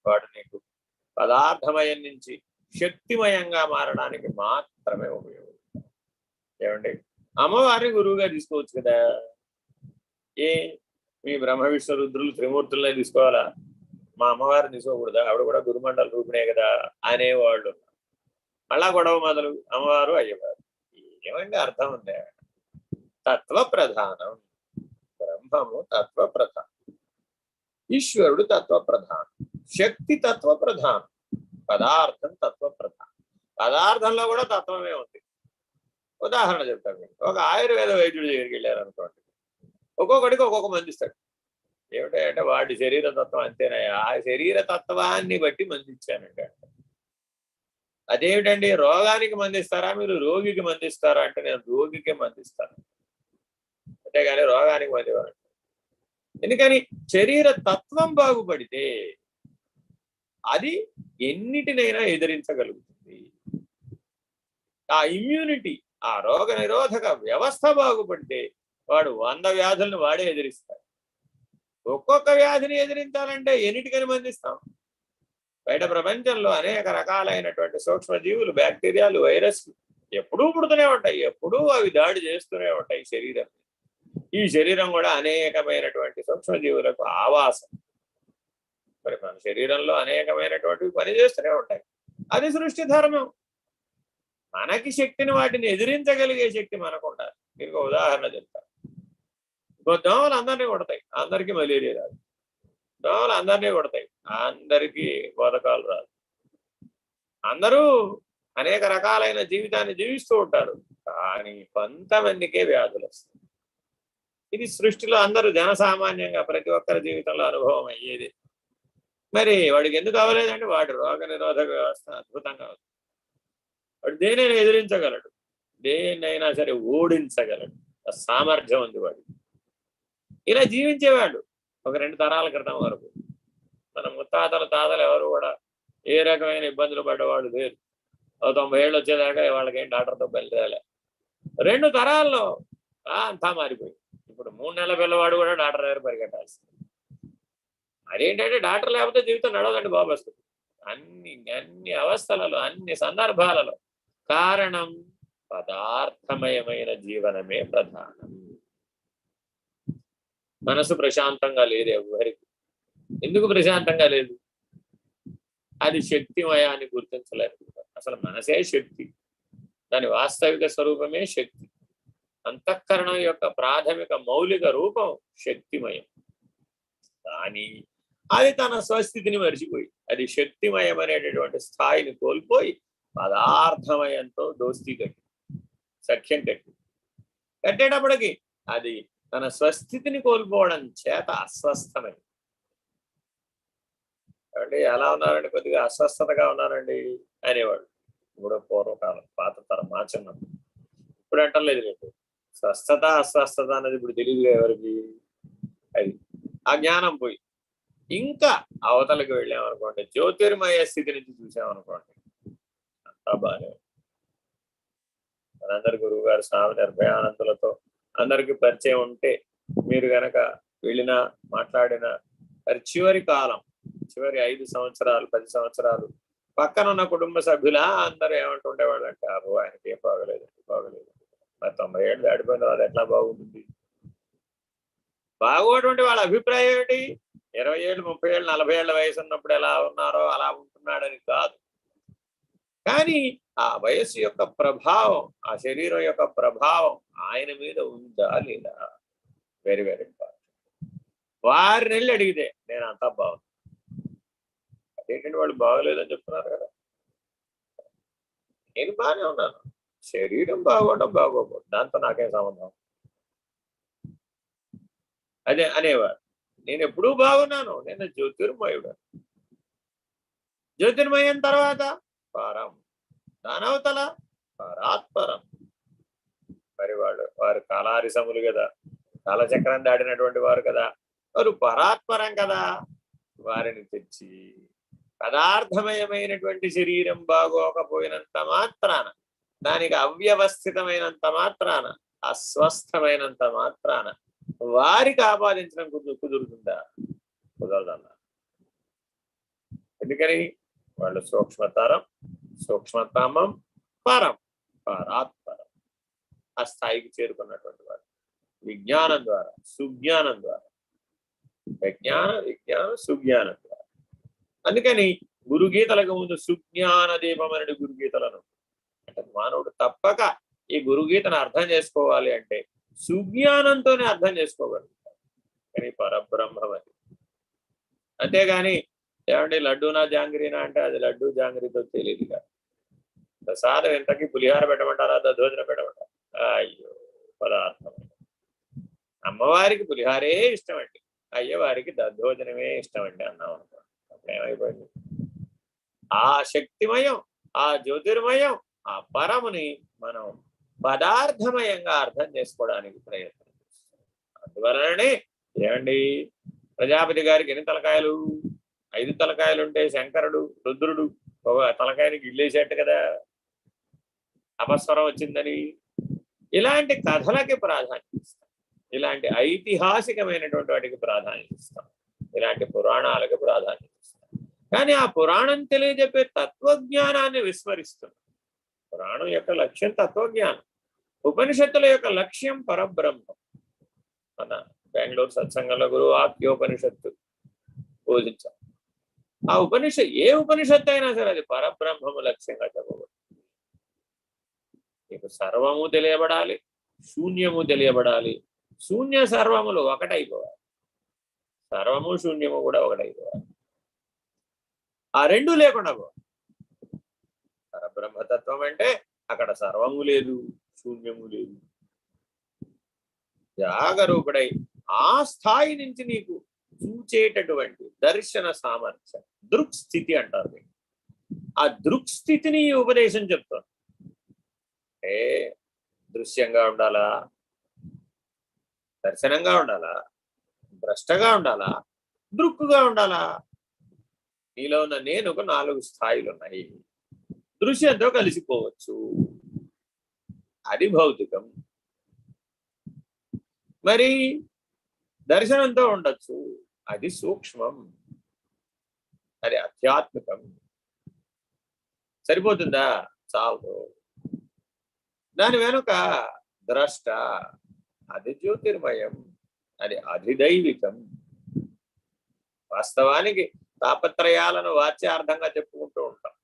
వాడు నీకు పదార్థమయం నుంచి శక్తిమయంగా మారడానికి మాత్రమే ఉపయోగపడుతుంది. ఏమండి, అమ్మవారిని గురువుగా తీసుకోవచ్చు కదా. ఏ మీ బ్రహ్మ విష్ణు రుద్రులు త్రిమూర్తులనే తీసుకోవాలా? మా అమ్మవారిని తీసుకోకూడదా? ఆవిడ కూడా గురుమండల రూపిణే కదా అనేవాళ్ళు. మళ్ళా గొడవ మొదలు, అమ్మవారు అయ్యవారు. ఏమంటే అర్థం ఉంది. తత్వ ప్రధానం, బ్రహ్మము తత్వ ప్రధానం, ఈశ్వరుడు తత్వ ప్రధానం, శక్తి తత్వ ప్రధానం, పదార్థం తత్వ ప్రధానం. పదార్థంలో కూడా తత్వమే ఉంది. ఉదాహరణ చెప్తాను మీకు. ఒక ఆయుర్వేద వైద్యుడి దగ్గరికి వెళ్ళారు అనుకోండి, ఒక్కొక్కడికి ఒక్కొక్క మంది ఇస్తాడు. ఏమిటంటే వాడి శరీర తత్వం అంతేనాయా, ఆ శరీర తత్వాన్ని బట్టి మంది ఇచ్చానండి. అదేమిటండి, రోగానికి మందిస్తారా మీరు, రోగికి మందిస్తారా అంటే నేను రోగికే మందిస్తాను, అంతేగాని రోగానికి మందివ్వను. ఎందుకని? శరీర తత్వం బాగుపడితే అది ఎన్నిటినైనా ఎదిరించగలుగుతుంది. ఆ ఇమ్యూనిటీ, ఆ రోగ నిరోధక వ్యవస్థ బాగుపడితే వాడు 100 వ్యాధులను వాడే ఎదిరిస్తాడు. ఒక్కొక్క వ్యాధిని ఎదిరించాలంటే ఎన్నిటికని మందిస్తాం? బయట ప్రపంచంలో అనేక రకాలైనటువంటి సూక్ష్మజీవులు, బ్యాక్టీరియాలు, వైరస్లు ఎప్పుడూ పుడుతూనే ఉంటాయి, ఎప్పుడూ అవి దాడి చేస్తూనే ఉంటాయి శరీరం. ఈ శరీరం కూడా అనేకమైనటువంటి సూక్ష్మజీవులకు ఆవాసం. మరి మన శరీరంలో అనేకమైనటువంటివి పనిచేస్తూనే ఉంటాయి. అది సృష్టి ధర్మం. మనకి శక్తిని, వాటిని ఎదిరించగలిగే శక్తి మనకు ఉండాలి. మీకు ఉదాహరణ చెప్తాను. దోమలు అందరినీ కొడతాయి, అందరికీ మలేరియా రాదు. దోమలు అందరినీ కొడతాయి, అందరికీ బోధకాలు రాదు. అందరూ అనేక రకాలైన జీవితాన్ని జీవిస్తూ ఉంటారు, కానీ కొంతమందికే వ్యాధులు వస్తాయి. ఇది సృష్టిలో అందరూ జనసామాన్యంగా ప్రతి ఒక్కరి జీవితంలో అనుభవం అయ్యేది. మరి వాడికి ఎందుకు అవ్వలేదంటే వాడి రోగ నిరోధక వ్యవస్థ అద్భుతంగా ఉంది. వాడు దేనిని ఎదిరించగలడు. దేన్నైనా సరే ఓడించగలడు, ఆ సామర్థ్యం ఉంది వాడు. ఇలా జీవించేవాడు ఒక 2 తరాల క్రితం వరకు. మన తాతలు ఎవరు కూడా ఏ రకమైన ఇబ్బందులు పడ్డవాళ్ళు లేరు. 90 ఏళ్ళు వచ్చేదాకా వాళ్ళకేం డాక్టర్తో బయలుదేరాలి. 2 తరాల్లో అంతా మారిపోయింది. ఇప్పుడు 3 నెలల పిల్లవాడు కూడా డాక్టర్ దగ్గర పరిగెట్టాల్సింది. అదేంటంటే డాక్టర్ లేకపోతే జీవితం నడవదండి బాబు అసలు. అన్ని అవస్థలలో, అన్ని సందర్భాలలో కారణం పదార్థమయమైన జీవనమే ప్రధానం. మనసు ప్రశాంతంగా లేదు ఎవరికి. ఎందుకు ప్రశాంతంగా లేదు? అది శక్తిమయాన్ని గుర్తించలేదు. అసలు మనసే శక్తి, దాని వాస్తవిక స్వరూపమే శక్తి. అంతఃకరణం యొక్క ప్రాథమిక మౌలిక రూపం శక్తిమయం. కానీ అది తన స్వస్థితిని మరిచిపోయి, అది శక్తిమయం అనేటటువంటి స్థాయిని కోల్పోయి పదార్థమయంతో దోస్తీ కట్టి, సఖ్యం కట్టేటప్పటికి అది తన స్వస్థితిని కోల్పోవడం చేత అస్వస్థమైంది. అంటే ఎలా ఉన్నారండి, కొద్దిగా అస్వస్థతగా ఉన్నారండి అనేవాడు. ఇప్పుడు పూర్వకాలం, పాత తరం, మా చిన్నప్పుడు. ఇప్పుడు అంటలేదు రేపు స్వస్థత అస్వస్థత అనేది ఇప్పుడు తెలియదుగా ఎవరికి. అది ఆ జ్ఞానం పోయి ఇంకా అవతలకి వెళ్ళామనుకోండి, జ్యోతిర్మయ స్థితి నుంచి చూసామనుకోండి, అంతా బాగానే. మనందరి గురువు గారు స్వామి నిర్భయానందులతో అందరికి పరిచయం ఉంటే, మీరు గనక వెళ్ళినా మాట్లాడినా, మరి చివరి కాలం, చివరి 5 సంవత్సరాలు 10 సంవత్సరాలు పక్కన ఉన్న కుటుంబ సభ్యులా అందరూ ఏమంటుండేవాళ్ళు అంటే, అబ్బో ఆయనకి ఏం బాగలేదు. మరి 90 ఏళ్ళు దాడిపోయిన తర్వాత ఎట్లా బాగుంటుంది? బాగోటువంటి వాళ్ళ అభిప్రాయం ఏంటి? 20 ఏళ్ళు 30 ఏళ్ళు 40 ఏళ్ళ వయసు ఉన్నప్పుడు ఎలా ఉన్నారో అలా ఉంటున్నాడని కాదు. కానీ ఆ వయస్సు యొక్క ప్రభావం, ఆ శరీరం యొక్క ప్రభావం ఆయన మీద ఉందా లేదా? Very very important. వారిని వెళ్ళి అడిగితే నేను అంతా బాగుంది, అదేంటంటే వాళ్ళు బాగోలేదని చెప్తున్నారు కదా. నేను బాగానే ఉన్నాను, శరీరం బాగోవడం బాగోకూడదు, దాంతో నాకేం సంబంధం అదే అనేవారు. నేను ఎప్పుడూ బాగున్నాను, నేను జ్యోతిర్మయుడు. జ్యోతిర్మయం తర్వాత పరం, దానవతల పరాత్పరం. మరి వారు కాలారిసములు కదా, కాలచక్రం దాటినటువంటి వారు కదా, వారు పరాత్పరం కదా. వారిని తెచ్చి పదార్థమయమైనటువంటి శరీరం బాగోకపోయినంత మాత్రాన, దానికి అవ్యవస్థితమైనంత మాత్రాన, అస్వస్థమైనంత మాత్రాన వారికి ఆపాదించడం కుదురుతుందా? కుదరదన్నా. ఎందుకని? వాళ్ళు సూక్ష్మతరం, సూక్ష్మతమం, పరం, పరాత్పరం ఆ స్థాయికి చేరుకున్నటువంటి వారు విజ్ఞానం ద్వారా, సుజ్ఞానం ద్వారా, విజ్ఞాన విజ్ఞాన సుజ్ఞానం ద్వారా. అందుకని గురుగీతలకు ముందు సుజ్ఞాన దీపం అనేది గురుగీతలను అంటే మానవుడు తప్పక ఈ గురుగీతను అర్థం చేసుకోవాలి అంటే సుజ్ఞానంతోనే అర్థం చేసుకోగలుగుతారు. కానీ పరబ్రహ్మం అది. అంతేగాని ఏమంటే లడ్డూనా జాంగ్రీనా అంటే అది లడ్డూ జాంగ్రీతో తెలియదు కాదు. ప్రసాదం ఎంతకి పులిహార పెట్టమంటారా, దద్దోజనం పెట్టమంటారా? అయ్యో పదార్థం. అమ్మవారికి పులిహారే ఇష్టం అండి, అయ్యవారికి దద్దోజనమే ఇష్టం అండి అన్నాం అనుకో, అప్పుడు ఏమైపోయింది? ఆ శక్తిమయం, ఆ జ్యోతిర్మయం, ఆ పరముని మనం పదార్థమయంగా అర్థం చేసుకోవడానికి ప్రయత్నం చేస్తాం. అందువలననే ఏమండి, ప్రజాపతి గారికి ఎన్ని తలకాయలు? 5 తలకాయలు ఉంటే శంకరుడు రుద్రుడు ఒక తలకాయని గిల్లేసేట్టు కదా, అపస్వరం వచ్చిందని. ఇలాంటి కథలకి ప్రాధాన్యత ఇస్తాం, ఇలాంటి ఐతిహాసికమైనటువంటి వాటికి ప్రాధాన్యత ఇస్తాం, ఇలాంటి పురాణాలకు ప్రాధాన్యత ఇస్తాం. కానీ ఆ పురాణం తెలియజెప్పే తత్వజ్ఞానాన్ని విస్మరిస్తున్నాం. పురాణం యొక్క లక్ష్యం తత్వజ్ఞానం, ఉపనిషత్తుల యొక్క లక్ష్యం పరబ్రహ్మం. మన బెంగళూరు సత్సంగంలో గురువు వాక్యోపనిషత్తు బోధించాం. ఆ ఏ ఉపనిషత్తు అయినా సరే అది పరబ్రహ్మము లక్ష్యంగా చెప్పబడుతుంది. నీకు సర్వము తెలియబడాలి, శూన్యము తెలియబడాలి, శూన్య సర్వములు ఒకటైపోవాలి, సర్వము శూన్యము కూడా ఒకటైపోవాలి. ఆ రెండు లేకుండా పోవాలి. పరబ్రహ్మతత్వం అంటే అక్కడ సర్వము లేదు, శూన్యము లేదు, జాగరూకుడై ఆ స్థాయి నుంచి నీకు చూచేటటువంటి దర్శన సామర్థ్యం, దృక్స్థితి అంటారు. ఆ దృక్స్థితిని ఉపదేశం చెప్తాను. అంటే దృశ్యంగా ఉండాలా, దర్శనంగా ఉండాలా, భ్రష్టగా ఉండాలా, దృక్కుగా ఉండాలా? నీలో ఉన్న నేనుకు 4 స్థాయిలు ఉన్నాయి. దృశ్యంతో కలిసిపోవచ్చు, అది భౌతికం. మరి దర్శనంతో ఉండొచ్చు, అది సూక్ష్మం, అది ఆధ్యాత్మికం. సరిపోతుందా? చాలు. దాని వెనుక ద్రష్ట, అది జ్యోతిర్మయం, అది అధిదైవికం. వాస్తవానికి తాపత్రయాలను వాచ్యార్థంగా చెప్పుకుంటూ ఉంటాం.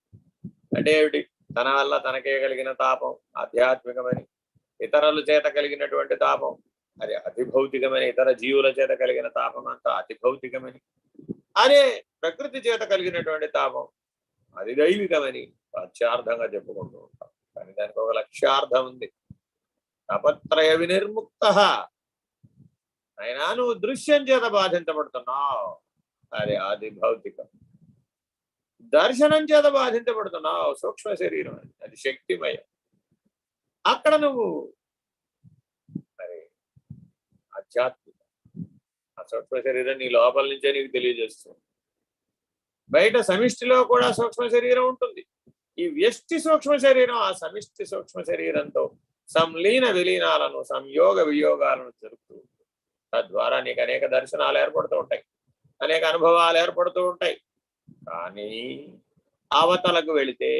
అంటే ఏమిటి? తన వల్ల తనకే కలిగిన తాపం ఆధ్యాత్మికమని, ఇతరుల చేత కలిగినటువంటి తాపం అది అతి భౌతికమని, ఇతర జీవుల చేత కలిగిన తాపం అంతా అతి భౌతికమని, అదే ప్రకృతి చేత కలిగినటువంటి తాపం అది దైవికమని వాచ్యార్థంగా చెప్పుకుంటూ ఉంటాం. కానీ దానికి ఒక లక్ష్యార్థం ఉంది. తాపత్రయ వినిర్ముక్త. అయినా నువ్వు దృశ్యం చేత బాధించబడుతున్నావు, అది ఆది భౌతికం. దర్శనం చేత బాధించబడుతున్నావు, సూక్ష్మ శరీరం, అది శక్తిమయం. అక్కడ నువ్వు మరి ఆధ్యాత్మిక, ఆ సూక్ష్మ శరీరం నీ లోపల నుంచే నీకు తెలియజేస్తుంది. బయట సమిష్టిలో కూడా సూక్ష్మ శరీరం ఉంటుంది. ఈ వ్యష్టి సూక్ష్మ శరీరం ఆ సమిష్టి సూక్ష్మ శరీరంతో సంలీన విలీనాలను, సంయోగ వియోగాలను జరుపుతూ ఉంటుంది. తద్వారా నీకు అనేక దర్శనాలు ఏర్పడుతూ ఉంటాయి, అనేక అనుభవాలు ఏర్పడుతూ ఉంటాయి. కానీ అవతలకు వెళితే,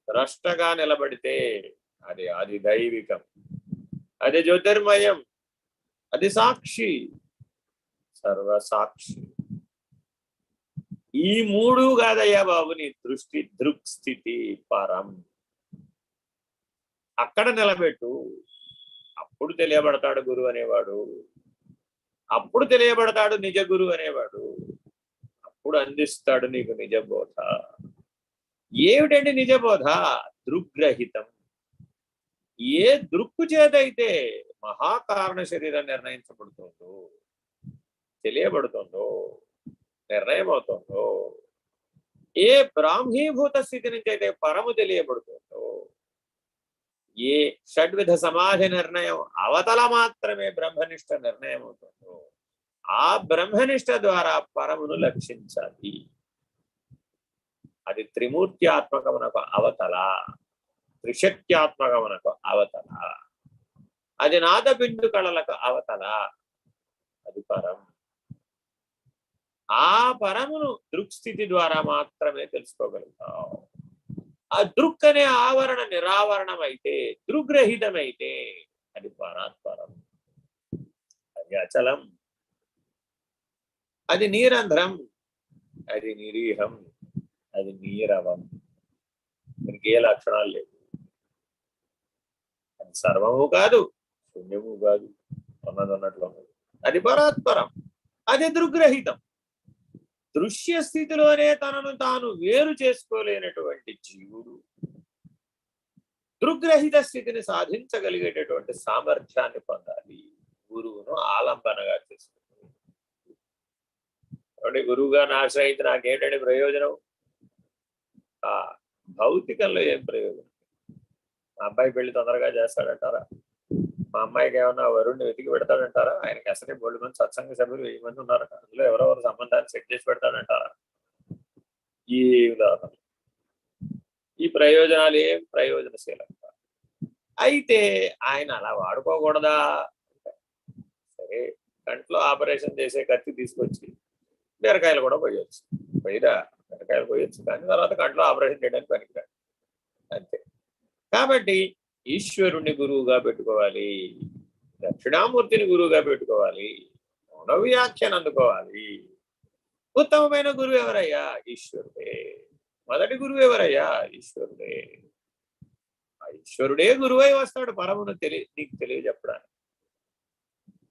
ద్రష్టగా నిలబడితే, అది అది దైవికం, అది జ్యోతిర్మయం, అది సాక్షి, సర్వసాక్షి. ఈ 3 కాదయ్యా బాబు నీ దృష్టి, దృక్స్థితి పరం. అక్కడ నిలబెట్టు, అప్పుడు తెలియబడతాడు గురువు అనేవాడు, అప్పుడు తెలియబడతాడు నిజ గురువు అనేవాడు, అప్పుడు అందిస్తాడు నీకు నిజ బోధ. ఏమిటండి నిజ బోధ? దృగ్రహితం. ఏ దృక్కు చేతైతే మహాకారణ శరీరం నిర్ణయించబడుతుందో, తెలియబడుతుందో, నిర్ణయం అవుతుందో, ఏ బ్రాహ్మీభూత స్థితి నుంచి అయితే పరము తెలియబడుతుందో, ఏ షడ్విధ సమాధి నిర్ణయం అవతల మాత్రమే బ్రహ్మనిష్ట నిర్ణయం అవుతుందో, ఆ బ్రహ్మనిష్ట ద్వారా పరమును లక్షించాలి. అది త్రిమూర్త్యాత్మకమునకు అవతల, త్రిశక్త్యాత్మకమునకు అవతల, అది నాదబిందు కళలకు అవతల, అది పరం. ఆ పరమును దృక్స్థితి ద్వారా మాత్రమే తెలుసుకోగలుగుతావు. ఆ దృక్ అనే ఆవరణ నిరావరణం అయితే, దృగ్రహితమైతే, అది పరాత్పరం, అది అచలం, అది నీరంధ్రం, అది నిరీహం, అది నీరవం. దీనికి ఏ లక్షణాలు లేవు. అది సర్వము కాదు, శూన్యము కాదు, ఉన్నది ఉన్నట్లు ఉన్నది, అది పరాత్పరం, అది దృగ్రహితం. దృశ్య స్థితిలోనే తనను తాను వేరు చేసుకోలేనటువంటి జీవుడు దృగ్రహిత స్థితిని సాధించగలిగేటటువంటి సామర్థ్యాన్ని పొందాలి. గురువును ఆలంబనగా చేసుకుంటుంది. గురువు గారిని ఆశ్రయించి నాకేంటంటే ప్రయోజనం? ఆ భౌతికంలో ఏం ప్రయోజనం? మా అబ్బాయి పెళ్లి తొందరగా చేస్తాడంటారా? మా అమ్మాయికి ఏమన్నా వరుణ్ణి వెతికి పెడతాడంటారా? ఆయనకి అసలే 3 మంది సత్సంగ సభ్యులు 1000 మంది ఉన్నారట, అందులో ఎవరెవరు సంబంధాన్ని సెట్ చేసి పెడతాడంటారా? ఈ ఉదాహరణ, ఈ ప్రయోజనాలు ఏం ప్రయోజనశీలం. అయితే ఆయన అలా వాడుకోకూడదా? సరే, కంట్లో ఆపరేషన్ చేసే కత్తి తీసుకొచ్చి బీరకాయలు కూడా పోయొచ్చు, పోయిరా బీరకాయలు పోయొచ్చు, కానీ తర్వాత కంట్లో ఆపరేషన్ చేయడానికి పనికిరాదు, అంతే. కాబట్టి ఈశ్వరుణ్ణి గురువుగా పెట్టుకోవాలి, దక్షిణామూర్తిని గురువుగా పెట్టుకోవాలి, మౌన వ్యాఖ్యను అందుకోవాలి. ఉత్తమమైన గురువు ఎవరయ్యా? ఈశ్వరుడే. మొదటి గురువు ఎవరయ్యా? ఈశ్వరుడే. ఆ ఈశ్వరుడే గురువై వస్తాడు పరమును నీకు తెలియజెప్పడానికి.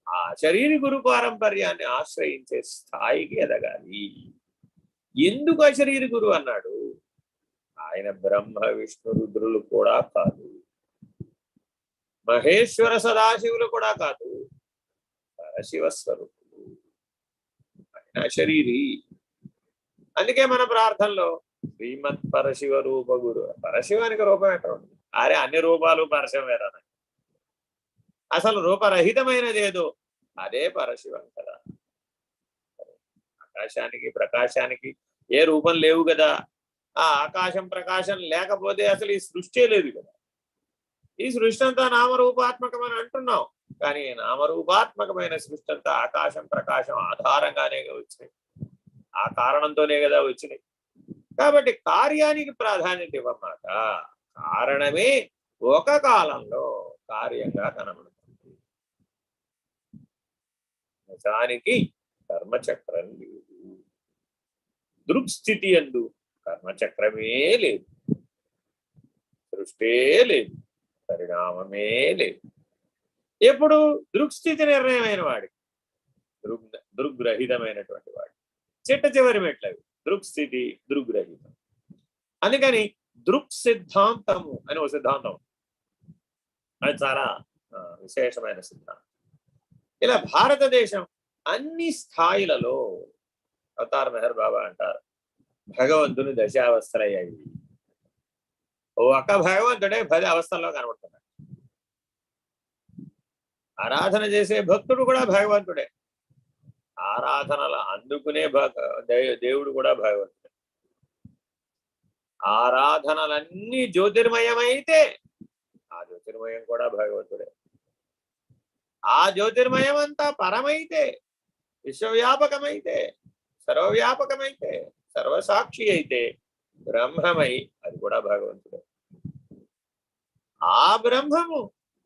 ఆ శరీర గురు పారంపర్యాన్ని ఆశ్రయించే స్థాయికి ఎదగాలి. ఎందుకు అశరీర గురువు అన్నాడు? ఆయన బ్రహ్మ విష్ణు రుద్రులు కూడా కాదు, మహేశ్వర సదాశివులు కూడా కాదు, పరశివస్వరూపులు, ఆయన అశరీరి. అందుకే మన ప్రార్థనలో శ్రీమత్ పరశివ రూప గురు, పరశివానికి రూపం ఎక్కడ ఉంది? అరే అన్ని రూపాలు పరశివేరా, అసలు రూపరహితమైనది ఏదో అదే పరశివం కదా. ఆకాశానికి ప్రకాశానికి ఏ రూపం లేవు కదా. ఆ ఆకాశం ప్రకాశం లేకపోతే అసలు ఈ సృష్టి లేదు కదా. ఈ సృష్టి అంతా నామరూపాత్మకమని అంటున్నాం, కానీ నామరూపాత్మకమైన సృష్టి అంతా ఆకాశం ప్రకాశం ఆధారంగానే వచ్చినాయి, ఆ కారణంతోనే కదా వచ్చినాయి. కాబట్టి కార్యానికి ప్రాధాన్యత ఇవ్వమాట, కారణమే ఒక కాలంలో కార్యంగా కనబడుతుంది. నిజానికి కర్మచక్రం లేదు, దృక్స్థితి యందు కర్మచక్రమే లేదు, సృష్టే లేదు, పరిణామమే లేదు. ఎప్పుడు దృక్స్థితి నిర్ణయమైన వాడికి, దృగ్రహితమైనటువంటి వాడు చిట్ట చివరి మెట్లవి దృక్స్థితి దృగ్రహితం. అందుకని దృక్ సిద్ధాంతము అని ఒక సిద్ధాంతం, అది చాలా విశేషమైన సిద్ధాంతం. ఇలా భారతదేశం అన్ని స్థాయిలలో అవతార్ మెహర్ బాబా అంటారు, భగవంతుని దశావస్థలయ్యాయి. ఒక్క భగవంతుడే 10 అవస్థల్లో కనబడుతున్నాడు. ఆరాధన చేసే భక్తుడు కూడా భగవంతుడే, ఆరాధనల అందుకునే దేవుడు కూడా భగవంతుడే. ఆరాధనలన్నీ జ్యోతిర్మయమైతే ఆ జ్యోతిర్మయం కూడా భగవంతుడే. ఆ జ్యోతిర్మయం అంతా పరమైతే, విశ్వవ్యాపకమైతే, సర్వవ్యాపకమైతే, సర్వసాక్షి అయితే, బ్రహ్మమై అది కూడా భగవంతుడే. ఆ బ్రహ్మము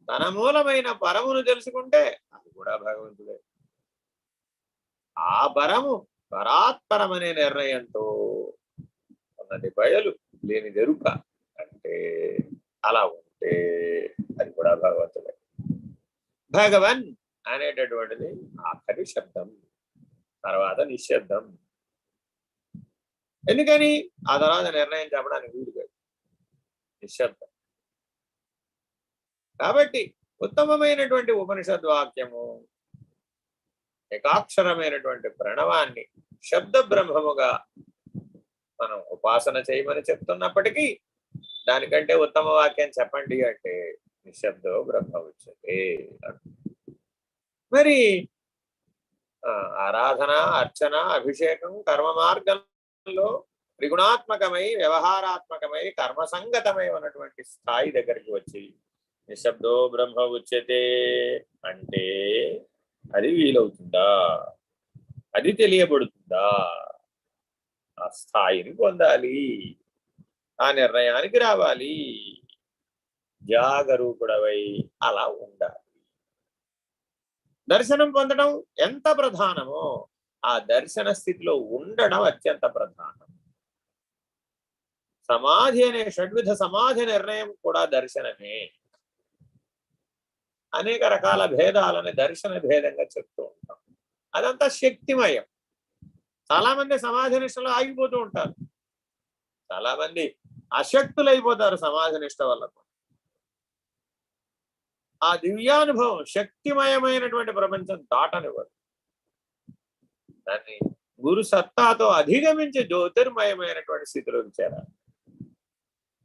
తన మూలమైన పరమును తెలుసుకుంటే అది కూడా భగవంతుడే. ఆ పరము పరాత్పరమనే నిర్ణయంతో ఉన్నది బయలు లేని ఎరుక అంటే అలా ఉంటే అది కూడా భగవంతుడే. భగవన్ అనేటటువంటిది ఆఖరి శబ్దం, తర్వాత నిశ్శబ్దం. ఎందుకని ఆ తర్వాత నిర్ణయం చెప్పడానికి వీలు కాదు, నిశ్శబ్దం. కాబట్టి ఉత్తమమైనటువంటి ఉపనిషద్ వాక్యము ఏకాక్షరమైనటువంటి ప్రణవాన్ని శబ్ద బ్రహ్మముగా మనం ఉపాసన చేయమని చెప్తున్నప్పటికీ దానికంటే ఉత్తమ వాక్యం చెప్పండి అంటే నిశ్శబ్దో బ్రహ్మ ఉచ్యతే. మరి ఆరాధన, అర్చన, అభిషేకం కర్మ మార్గంలో త్రిగుణాత్మకమై వ్యవహారాత్మకమై కర్మసంగతమై ఉన్నటువంటి స్థాయి దగ్గరికి వచ్చి నిశ్శబ్దో బ్రహ్మ ఉచ్యతే అంటే అది వీలవుతుందా, అది తెలియబడుతుందా? ఆ స్థాయిని పొందాలి, ఆ నిర్ణయానికి రావాలి, జాగరూకుడవై అలా ఉండాలి. దర్శనం పొందడం ఎంత ప్రధానమో ఆ దర్శన స్థితిలో ఉండడం అత్యంత ప్రధానం. సమాధి అనే షడ్విధ సమాధి నిర్ణయం కూడా దర్శనమే. అనేక రకాల భేదాలని దర్శన భేదంగా చెప్తూ ఉంటాం, అదంతా శక్తిమయం. చాలా మంది సమాధి నిష్టలో ఆగిపోతూ ఉంటారు, చాలా మంది అశక్తులైపోతారు సమాధి నిష్ట వల్ల. ఆ దివ్యానుభవం శక్తిమయమైనటువంటి ప్రపంచం దాటనివ్వదు. దాన్ని గురు సత్తాతో అధిగమించి జ్యోతిర్మయమైనటువంటి స్థితిలోకి చేరాలి.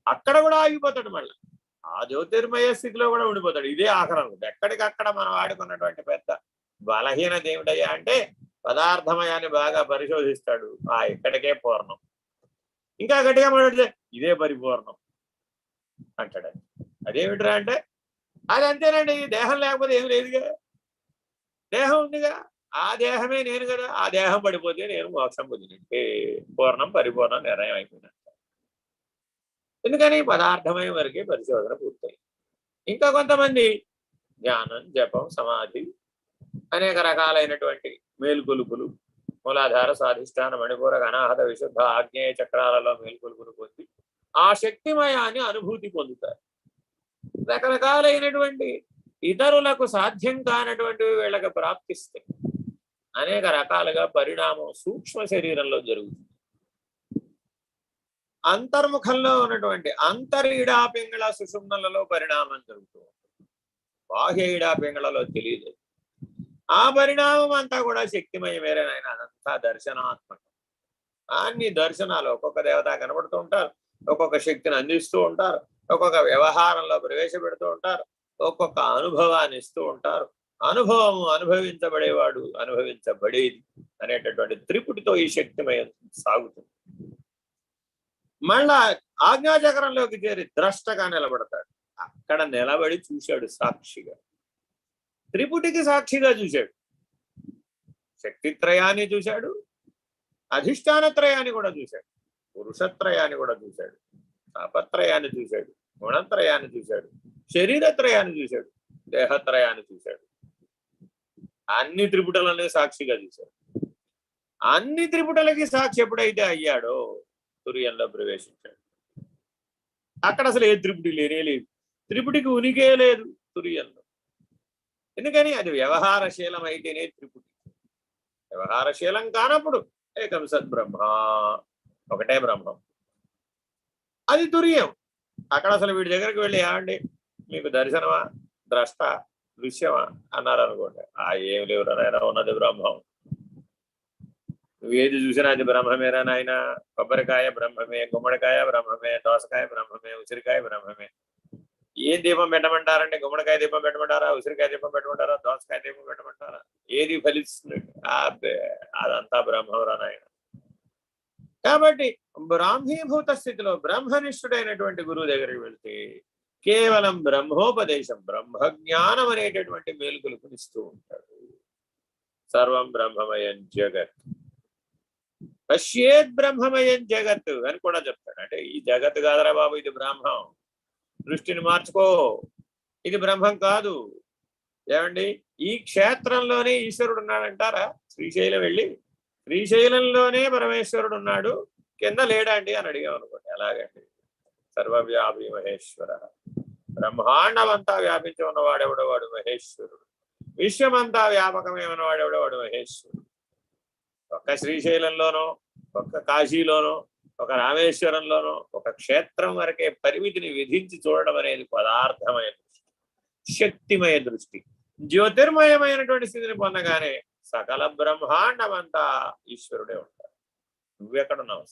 అక్కడ కూడా ఆగిపోతాడు, మళ్ళీ ఆ జ్యోతిర్మయ స్థితిలో కూడా ఉండిపోతాడు. ఇదే ఆఖరం. ఎక్కడికక్కడ మనం ఆడుకున్నటువంటి పెద్ద బలహీనత ఏమిటయ్యా అంటే పదార్థమయాన్ని బాగా పరిశోధిస్తాడు, ఇక్కడికే పూర్ణం. ఇంకా గట్టిగా మాట్లాడితే ఇదే పరిపూర్ణం అంటాడు. అదేమిట్రా అంటే అది అంతేనండి, దేహం లేకపోతే ఏమి లేదుగా, దేహం ఉందిగా, ఆ దేహమే నేను కదా, ఆ దేహం పడిపోతే నేను మోక్షం పొందినట్టే, పూర్ణం పరిపూర్ణం నిర్ణయం అయిపోయినట్టు. ఎందుకని పదార్థమయ వరకే పరిశోధన పూర్తయింది. ఇంకా కొంతమంది ధ్యానం, జపం, సమాధి, అనేక రకాలైనటువంటి మేలుకొలుపులు, మూలాధార, స్వాధిష్టాన, మణిపూరక, అనాహత, విశుద్ధ, ఆగ్నేయ చక్రాలలో మేలుకొలుపులు పొంది ఆ శక్తిమయాన్ని అనుభూతి పొందుతారు. రకరకాలైనటువంటి ఇతరులకు సాధ్యం కానటువంటివి వీళ్ళకి ప్రాప్తిస్తాయి. అనేక రకాలుగా పరిణామం సూక్ష్మ శరీరంలో జరుగుతుంది. అంతర్ముఖంలో ఉన్నటువంటి అంతర్ఈడాపింగళ సుషుమ్నలలో పరిణామం జరుగుతూ ఉంటుంది, బాహ్య ఈడాపింగళలో తెలియదు. ఆ పరిణామం అంతా కూడా శక్తిమయమేరేనైనా, అదంతా దర్శనాత్మకం. అన్ని దర్శనాలు ఒక్కొక్క దేవత కనబడుతూ ఉంటారు, ఒక్కొక్క శక్తిని అందిస్తూ ఉంటారు, ఒక్కొక్క వ్యవహారంలో ప్రవేశపెడుతూ ఉంటారు, ఒక్కొక్క అనుభవాన్ని ఇస్తూ ఉంటారు. అనుభవం అనుభవించబడేవాడు, అనుభవించబడేది అనేటటువంటి త్రిపుటితో ఈ శక్తిమయం సాగుతుంది. మళ్ళా ఆజ్ఞాచక్రంలోకి చేరి ద్రష్టగా నిలబడతాడు. అక్కడ నిలబడి చూశాడు సాక్షిగా, త్రిపుటికి సాక్షిగా చూశాడు. శక్తిత్రయాన్ని చూశాడు, అధిష్టానత్రయాన్ని కూడా చూశాడు, పురుషత్రయాన్ని కూడా చూశాడు, తాపత్రయాన్ని చూశాడు, గుణత్రయాన్ని చూశాడు, శరీరత్రయాన్ని చూశాడు, దేహత్రయాన్ని చూశాడు. అన్ని త్రిపుటలనే సాక్షిగా చూశాడు. అన్ని త్రిపుటలకి సాక్షి ఎప్పుడైతే అయ్యాడో తుర్యంలో ప్రవేశించాడు. అక్కడ అసలు ఏ త్రిపుటి లేనే లేదు, త్రిపుటికి ఉనికే లేదు తుర్యంలో. ఎందుకని అది వ్యవహారశీలం అయితేనే త్రిపుటి. వ్యవహారశీలం కానప్పుడు ఏకం సద్బ్రహ్మ, ఒకటే బ్రహ్మం, అది తుర్యం. అక్కడ అసలు వీడి దగ్గరికి వెళ్ళి ఏమండి మీకు దర్శనమా, ద్రష్ట, దృశ్యమా అన్నారు అనుకోండి, ఏం లేవురా ఉన్నది బ్రహ్మం, నువ్వు ఏది చూసినా అది బ్రహ్మమేరా నాయన. కొబ్బరికాయ బ్రహ్మమే, గుమ్మడికాయ బ్రహ్మమే, దోసకాయ బ్రహ్మమే, ఉసిరికాయ బ్రహ్మమే. ఏం దీపం పెట్టమంటారంటే గుమ్మడికాయ దీపం పెట్టమంటారా, ఉసిరికాయ దీపం పెట్టమంటారా, దోసకాయ దీపం పెట్టమంటారా, ఏది ఫలిస్తుంది? అదంతా బ్రహ్మరా నాయన. కాబట్టి బ్రాహ్మీభూత స్థితిలో బ్రహ్మనిష్ఠుడైనటువంటి గురువు దగ్గరికి వెళ్తే కేవలం బ్రహ్మోపదేశం, బ్రహ్మజ్ఞానం అనేటటువంటి మేలుకలు కునిస్తూ ఉంటాడు. సర్వం బ్రహ్మమయం జగత్, పశ్యేద్ బ్రహ్మమయం జగత్ అని కూడా చెప్తాడు. అంటే ఈ జగత్ కాదరా బాబు, ఇది బ్రహ్మం, దృష్టిని మార్చుకో, ఇది బ్రహ్మం కాదు. ఏమండి ఈ క్షేత్రంలోనే ఈశ్వరుడు ఉన్నాడంటారా? శ్రీశైలం వెళ్ళి శ్రీశైలంలోనే పరమేశ్వరుడు ఉన్నాడు, కింద లేడండి అని అడిగాం అనుకోండి, ఎలాగండి? సర్వవ్యాపి మహేశ్వర, బ్రహ్మాండమంతా వ్యాపించి ఉన్నవాడెవడో వాడు మహేశ్వరుడు, విశ్వమంతా వ్యాపకమే ఉన్నవాడెవడో వాడు మహేశ్వరుడు. ఒక్క శ్రీశైలంలోనో, ఒక్క కాశీలోనో, ఒక రామేశ్వరంలోనో, ఒక క్షేత్రం వరకే పరిమితిని విధించి చూడడం అనేది పదార్థమయ దృష్టి, శక్తిమయ దృష్టి. జ్యోతిర్మయమైనటువంటి స్థితిని పొందగానే సకల బ్రహ్మాండమంతా ఈశ్వరుడే ఉంటాడు. నువ్వెక్కడున్నావు?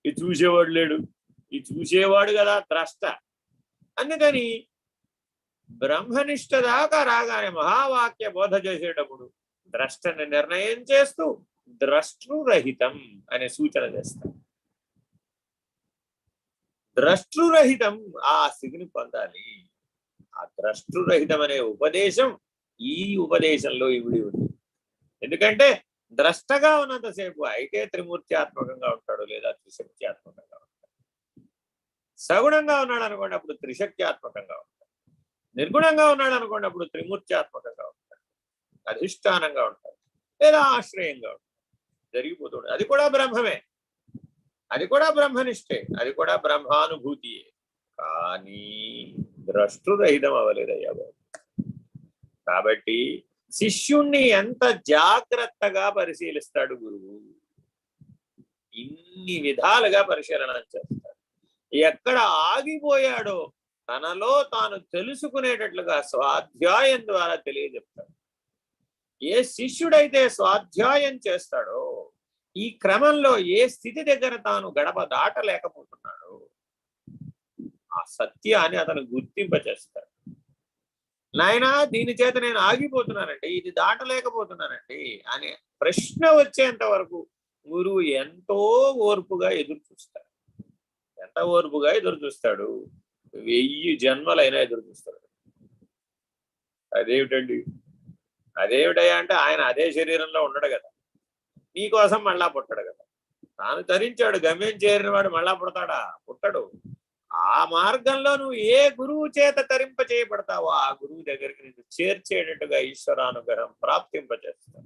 ఇది చూసేవాడు లేడు, ఇది చూసేవాడు కదా ద్రష్ట. అందుకని బ్రహ్మనిష్ట దాకా రాగానే మహావాక్య బోధ చేసేటప్పుడు ద్రష్టని నిర్ణయం చేస్తూ ద్రష్టృరహితం అనే సూచన చేస్తాం. ద్రష్టృరహితం ఆ స్థితిని పొందాలి. ఆ ద్రష్టృరహితం అనే ఉపదేశం ఈ ఉపదేశంలో ఇవిడి ఉంది. ఎందుకంటే ద్రష్టగా ఉన్నంతసేపు అయితే త్రిమూర్త్యాత్మకంగా ఉంటాడు, లేదా త్రిశక్త్యాత్మకంగా ఉంటాడు. సగుణంగా ఉన్నాడు అనుకోండి, అప్పుడు త్రిశక్త్యాత్మకంగా ఉంటాడు. నిర్గుణంగా ఉన్నాడు అనుకోండి, అప్పుడు త్రిమూర్త్యాత్మకంగా ఉంటాడు, అధిష్టానంగా ఉంటాడు, లేదా ఆశ్రయంగా ఉంటాడు. జరిగిపోతుంది. అది కూడా బ్రహ్మమే, అది కూడా బ్రహ్మనిష్టే, అది కూడా బ్రహ్మానుభూతియే. కానీ ద్రష్టృరహితం అవ్వలేదయ్యా బాబు. కాబట్టి శిష్యుణ్ణి ఎంత జాగ్రత్తగా పరిశీలిస్తాడు గురువు, ఇన్ని విధాలుగా పరిశీలన చేస్తాడు. ఎక్కడ ఆగిపోయాడో తనలో తాను తెలుసుకునేటట్లుగా స్వాధ్యాయం ద్వారా తెలియజెప్తాడు. ఏ శిష్యుడైతే స్వాధ్యాయం చేస్తాడో, ఈ క్రమంలో ఏ స్థితి దగ్గర తాను గడప దాటలేకపోతున్నాడో ఆ సత్యాన్ని అతను గుర్తింపచేస్తాడు. నాయనా దీని చేత నేను ఆగిపోతున్నానండి, ఇది దాటలేకపోతున్నానండి అనే ప్రశ్న వచ్చేంత వరకు గురువు ఎంతో ఓర్పుగా ఎదురు చూస్తాడు. ఎంత ఓర్పుగా ఎదురు చూస్తాడు? 1000 జన్మలైనా ఎదురు చూస్తాడు. అదేమిటండి? అదేమిటయ్యా అంటే ఆయన అదే శరీరంలో ఉండడు కదా, నీకోసం మళ్ళా పుట్టడు కదా. తాను తరించాడు, గమ్యం చేరిన వాడు మళ్ళా పుడతాడా? పుట్టడు. ఆ మార్గంలో నువ్వు ఏ గురువు చేత తరింప చేయబడతావో ఆ గురువు దగ్గరికి నిన్ను చేర్చేటట్టుగా ఈశ్వరానుగ్రహం ప్రాప్తింపచేస్తావు.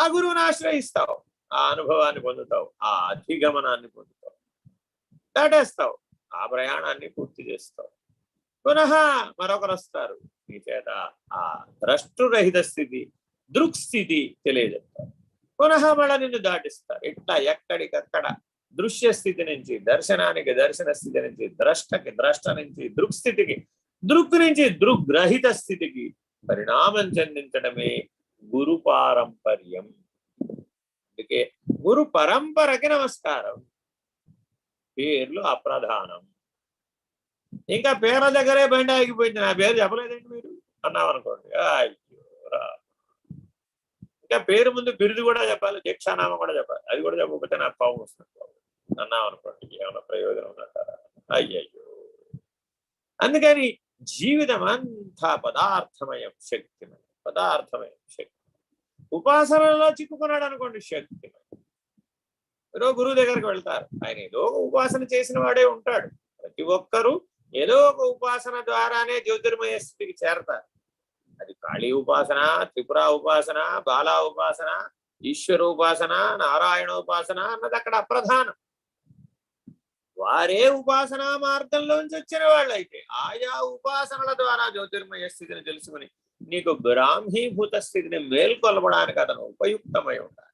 ఆ గురువుని ఆశ్రయిస్తావు, ఆ అనుభవాన్ని పొందుతావు, ఆ అధిగమనాన్ని పొందుతావు, దాటేస్తావు, ఆ ప్రయాణాన్ని పూర్తి చేస్తావు. పునః మరొకరు వస్తారు, నీ చేత ఆ ద్రష్టురహిత స్థితి, దృక్స్థితి తెలియజెప్తారు. పునః మళ్ళా నిన్ను దాటిస్తారు. ఇట్లా ఎక్కడికక్కడ దృశ్య స్థితి నుంచి దర్శనానికి, దర్శన స్థితి నుంచి ద్రష్టకి, ద్రష్ట నుంచి దృక్స్థితికి, దృక్ నుంచి దృగ్రహిత స్థితికి పరిణామం చెందించడమే గురు పారంపర్యం. అందుకే గురు పరంపరకి నమస్కారం. పేర్లు అప్రధానం. ఇంకా పేర్ల దగ్గరే బండి ఆగిపోయింది, నా పేరు చెప్పలేదండి మీరు అన్నాం అనుకోండి, అయ్యో రా. ఇంకా పేరు ముందు బిరుదు కూడా చెప్పాలి, దీక్షానామం కూడా చెప్పాలి, అది కూడా చెప్పకపోతే నాకు కోపం వస్తుంది అన్నాం అనుకోండి, ఏమైనా ప్రయోజనం ఉందంటారా? అయ్యయ్యో. అందుకని జీవితం అంతా పదార్థమయం, శక్తిమయం, పదార్థమయం, శక్తి. ఉపాసనలో చిక్కుకున్నాడు అనుకోండి, శక్తిమయం. ఏదో గురువు దగ్గరికి వెళ్తారు, ఆయన ఏదో ఒక ఉపాసన చేసిన వాడే ఉంటాడు. ప్రతి ఒక్కరూ ఏదో ఒక ఉపాసన ద్వారానే జ్యోతిర్మయ స్థితికి చేరతారు. అది కాళీ ఉపాసన, త్రిపుర ఉపాసన, బాలా ఉపాసన, ఈశ్వర ఉపాసన, నారాయణ ఉపాసన అన్నది అక్కడ అప్రధానం. వారే ఉపాసనా మార్గంలోంచి వచ్చిన వాళ్ళైతే ఆయా ఉపాసనల ద్వారా జ్యోతిర్మయ స్థితిని తెలుసుకుని నీకు బ్రాహ్మీభూత స్థితిని మేల్కొల్పడానికి అతను ఉపయుక్తమై ఉండాలి.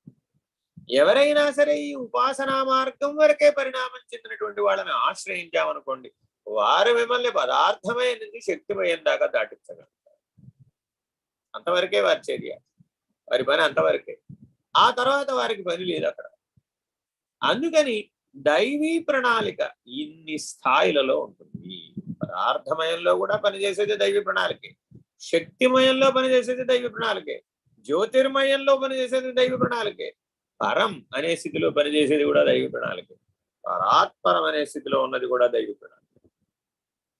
ఎవరైనా సరే ఈ ఉపాసనా మార్గం వరకే పరిణామం చెందినటువంటి వాళ్ళని ఆశ్రయించామనుకోండి, వారు మిమ్మల్ని పదార్థమై నుంచి శక్తిమయం దాకా దాటించగలరు. అంతవరకే వారి చర్య, వారి పని అంతవరకే. ఆ తర్వాత వారికి పని లేదు అక్కడ. అందుకని దైవీ ప్రణాళిక ఇన్ని స్థాయిలలో ఉంటుంది. పదార్థమయంలో కూడా పనిచేసేది దైవీ ప్రణాళికే, శక్తిమయంలో పనిచేసేది దైవీ ప్రణాళికే, జ్యోతిర్మయంలో పనిచేసేది దైవీ ప్రణాళికే, పరం అనే స్థితిలో పనిచేసేది కూడా దైవీ ప్రణాళికే, పరాత్పరం అనే స్థితిలో ఉన్నది కూడా దైవీ ప్రణాళిక.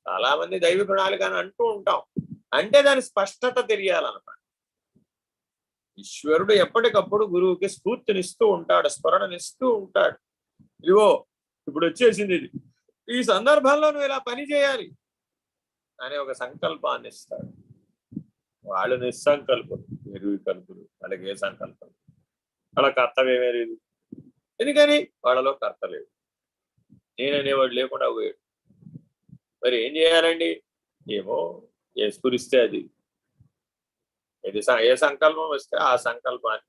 చాలా మంది దైవీ ప్రణాళిక అని అంటూ ఉంటాం, అంటే దాని స్పష్టత తెలియాలన్నమాట. ఈశ్వరుడు ఎప్పటికప్పుడు గురువుకి స్ఫూర్తినిస్తూ ఉంటాడు, స్ఫురణనిస్తూ ఉంటాడు. ఇదిగో ఇప్పుడు వచ్చేసింది ఇది, ఈ సందర్భంలో నువ్వు ఇలా పని చేయాలి అనే ఒక సంకల్పాన్ని ఇస్తాడు. వాళ్ళు నిస్సంకల్పులు, నిర్వికల్పులు, వాళ్ళకి ఏ సంకల్పం, వాళ్ళ కర్తవ్యమే లేదు. ఎందుకని వాళ్ళలో కర్త లేదు, నేననేవాడు లేకుండా పోయాడు. మరి ఏం చేయాలండి? ఏమో ఏ స్ఫురిస్తే అది, ఏ సంకల్పం వస్తే ఆ సంకల్పాన్ని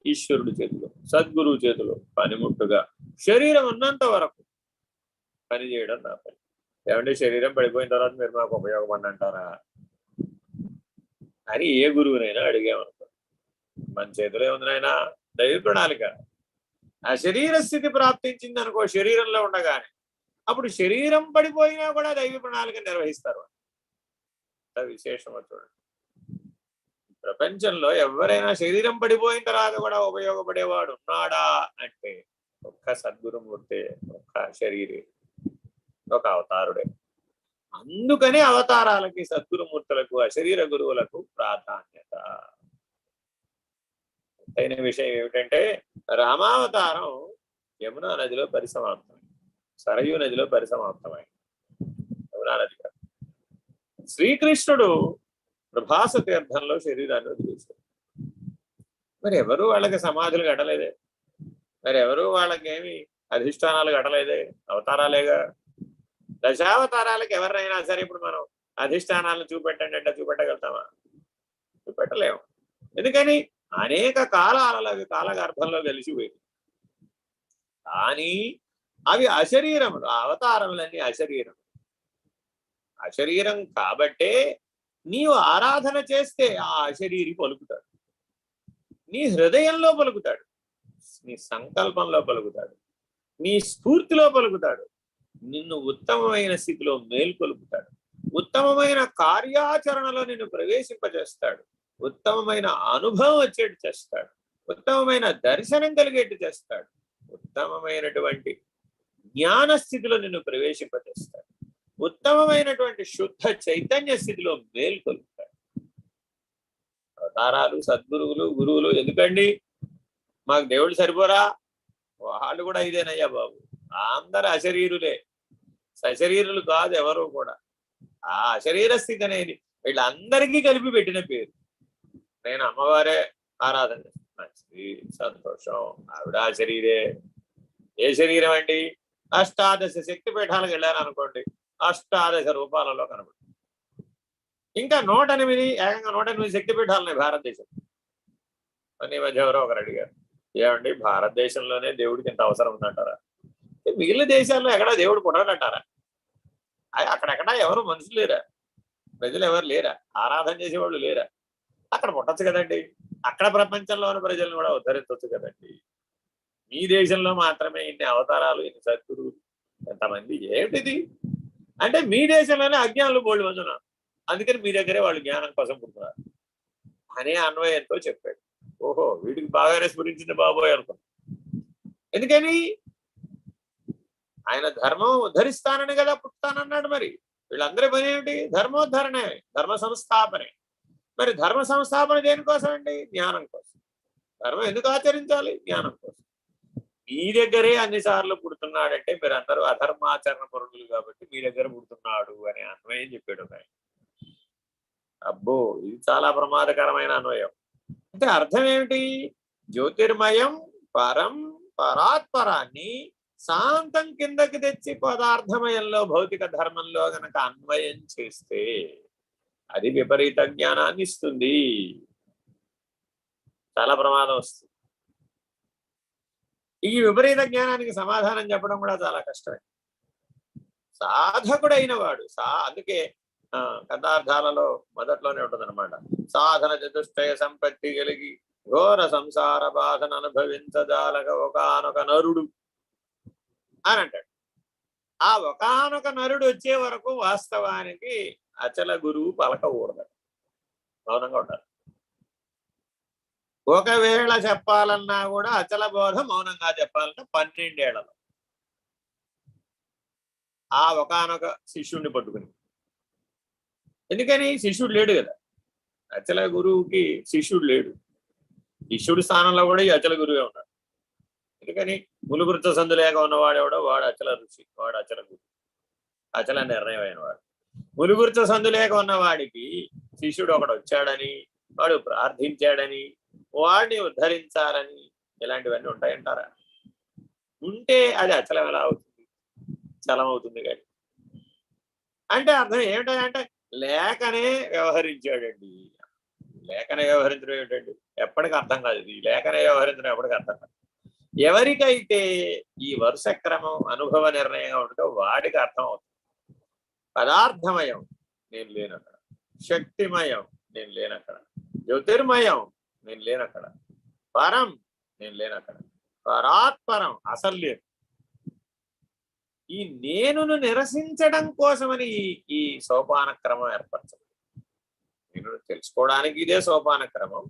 ఈశ్వరుడి చేతిలో, సద్గురువు చేతిలో పనిముట్టుగా శరీరం ఉన్నంత వరకు పనిచేయడం నా పని. ఏమంటే శరీరం పడిపోయిన తర్వాత మీరు మాకు ఉపయోగపడి అంటారా అని ఏ గురువునైనా అడిగామనుకో, మన చేతిలో ఏముందినైనా దైవ ప్రణాళిక. ఆ శరీర స్థితి ప్రాప్తించింది అనుకో శరీరంలో ఉండగానే, అప్పుడు శరీరం పడిపోయినా కూడా దైవ ప్రణాళిక నిర్వహిస్తారు. విశేషమో చూడండి, ప్రపంచంలో ఎవరైనా శరీరం పడిపోయిన తర్వాత కూడా ఉపయోగపడేవాడు ఉన్నాడా అంటే ఒక్క సద్గురుమూర్తి, ఒక్క శరీరే, ఒక అవతారుడే. అందుకని అవతారాలకి, సద్గురుమూర్తులకు, అశరీర గురువులకు ప్రాధాన్యత. అయిన విషయం ఏమిటంటే రామావతారం యమునా నదిలో పరిసమాప్తమైంది, సరయూ నదిలో పరిసమాప్తమైంది. యమునా నది కాదు. శ్రీకృష్ణుడు ప్రభాస తీర్థంలో శరీరాన్ని వదిలేశారు. మరి ఎవరు వాళ్ళకి సమాధులు కట్టలేదే, మరి ఎవరు వాళ్ళకేమి అధిష్టానాలు కట్టలేదే, అవతారాలేగా. దశావతారాలకు ఎవరినైనా సరే ఇప్పుడు మనం అధిష్టానాలను చూపెట్టండి అంటే చూపెట్టగలుగుతామా? చూపెట్టలేము. ఎందుకని అనేక కాలాలలో అవి కాలగర్భంలో కలిసిపోయింది. కానీ అవి అశరీరములు, ఆ అవతారములన్నీ అశరీరం. అశరీరం కాబట్టే నీవు ఆరాధన చేస్తే ఆ అశరీరి పలుకుతాడు, నీ హృదయంలో పలుకుతాడు, నీ సంకల్పంలో పలుకుతాడు, నీ స్ఫూర్తిలో పలుకుతాడు, నిన్ను ఉత్తమమైన స్థితిలో మేల్కొలుపుతాడు, ఉత్తమమైన కార్యాచరణలో నిన్ను ప్రవేశింపజేస్తాడు, ఉత్తమమైన అనుభవం వచ్చేట్టు చేస్తాడు, ఉత్తమమైన దర్శనం కలిగేట్టు చేస్తాడు, ఉత్తమమైనటువంటి జ్ఞాన స్థితిలో నిన్ను ప్రవేశింపజేస్తాడు, ఉత్తమమైనటువంటి శుద్ధ చైతన్య స్థితిలో మేల్కొలుపుతాడు. అవతారాలు, సద్గురువులు, గురువులు ఎందుకండి? మాకు దేవుళ్ళు సరిపోరా? వాళ్ళు కూడా ఇదేనయ్యా బాబు, అందరు అశరీరులే, సశరీరులు కాదు ఎవరు కూడా. ఆ అశరీర స్థితి అనేది వీళ్ళందరికీ కలిపి పెట్టిన పేరు. నేను అమ్మవారే ఆరాధన చేస్తున్నాను, సంతోషం, ఆవిడ ఆ శరీరే. ఏ శరీరం అండి? అష్టాదశ శక్తి పీఠాలకు వెళ్ళాను అనుకోండి, అష్టాదశ రూపాలలో కనబడుతుంది. ఇంకా 108, ఏకంగా 108 శక్తి పీఠాలున్నాయి భారతదేశం. ఈ మధ్య ఎవరో ఒకరు అడిగారు, ఏమండి భారతదేశంలోనే దేవుడికి ఇంత అవసరం ఉందంటారా? మిగిలిన దేశాల్లో ఎక్కడా దేవుడు పుట్టడంటారా? అక్కడెక్కడా ఎవరు మనుషులు లేరా? ప్రజలు ఎవరు లేరా? ఆరాధన చేసేవాళ్ళు లేరా? అక్కడ పుట్టచ్చు కదండి, అక్కడ ప్రపంచంలోని ప్రజలను కూడా ఉద్ధరించవచ్చు కదండి. మీ దేశంలో మాత్రమే ఇన్ని అవతారాలు, ఇన్ని సద్గురువులు, ఎంతమంది, ఏమిటిది? అంటే మీ దేశంలోనే అజ్ఞానులు బోళ్ళు మంది ఉన్నారు, అందుకని మీ దగ్గరే వాళ్ళు జ్ఞానం కోసం పుడుతున్నారు అనే అన్వయంతో చెప్పాడు. ఓహో, వీడికి బాగానే స్మరించింది బాబోయ్ అనుకో. ఎందుకని? ఆయన ధర్మం ఉద్ధరిస్తానని కదా పుట్టానన్నాడు. మరి వీళ్ళందరి పని ఏమిటి? ధర్మోద్ధరణే, ధర్మ సంస్థాపనే. మరి ధర్మ సంస్థాపన దేనికోసం అండి? జ్ఞానం కోసం. ధర్మం ఎందుకు ఆచరించాలి? జ్ఞానం కోసం. మీ దగ్గరే అన్నిసార్లు పుడుతున్నాడంటే మీరందరూ అధర్మాచరణ పరులు కాబట్టి మీ దగ్గర పుడుతున్నాడు అనే అన్వయం చెప్పాడు ఆయన. అబ్బో, ఇది చాలా ప్రమాదకరమైన అన్వయం. అంటే అర్థం ఏమిటి? జ్యోతిర్మయం పరం పరాత్పరాన్ని శాంతం కిందకి తెచ్చి పదార్థమయంలో భౌతిక ధర్మంలో గనక అన్వయం చేస్తే అది విపరీత జ్ఞానాన్ని ఇస్తుంది, చాలా ప్రమాదం వస్తుంది. ఈ విపరీత జ్ఞానానికి సమాధానం చెప్పడం కూడా చాలా కష్టమే. సాధకుడైన వాడు అందుకే కథార్థాలలో మొదట్లోనే ఉంటుందన్నమాట. సాధన చతుష్టయ సంపత్తి కలిగి ఘోర సంసార బాధను అనుభవించజాలక ఒకానొక నరుడు అని అంటాడు. ఆ ఒకానొక నరుడు వచ్చే వరకు వాస్తవానికి అచల గురువు పలకకూడదు, మౌనంగా ఉండాలి. ఒకవేళ చెప్పాలన్నా కూడా అచల బోధ మౌనంగా చెప్పాలంటే 12 ఏళ్లలో ఆ ఒకానొక శిష్యుడిని పట్టుకుని. ఎందుకని? శిష్యుడు లేడు కదా, అచల గురువుకి శిష్యుడు లేడు. శిష్యుడి స్థానంలో కూడా ఈ అచల గురువే ఉన్నాడు. ఎందుకని? ములుగురితో సందు లేక ఉన్నవాడెవడో వాడు అచల ఋషి, వాడు అచల గురువు, అచల నిర్ణయం అయిన వాడు. ములుగురితో సందు లేక ఉన్నవాడికి శిష్యుడు ఒకడు వచ్చాడని, వాడు ప్రార్థించాడని, వాడిని ఉద్ధరించాలని ఇలాంటివన్నీ ఉంటాయంటారా? ఉంటే అది అచలం ఎలా అవుతుంది? చలం అవుతుంది. కానీ అంటే అర్థం ఏమిటంటే లేకనే వ్యవహరించాడండి. లేఖనే వ్యవహరించడం ఏమిటండి? ఎప్పటికీ అర్థం కాదు. ఇది లేఖనే వ్యవహరించడం ఎప్పటికీ అర్థం కాదు. ఎవరికైతే ఈ వరుస క్రమం అనుభవ నిర్ణయంగా ఉంటుందో వాడికి అర్థం అవుతుంది. పదార్థమయం నేను లేనక్కడ, శక్తిమయం నేను లేనక్కడ, జ్యోతిర్మయం నేను లేనక్కడ, పరం నేను లేనక్కడ, పరాత్పరం అసలు లేదు. ఈ నేనును నిరసించడం కోసమని ఈ సోపాన క్రమం ఏర్పరచదు. నేను తెలుసుకోవడానికి ఇదే సోపాన క్రమం.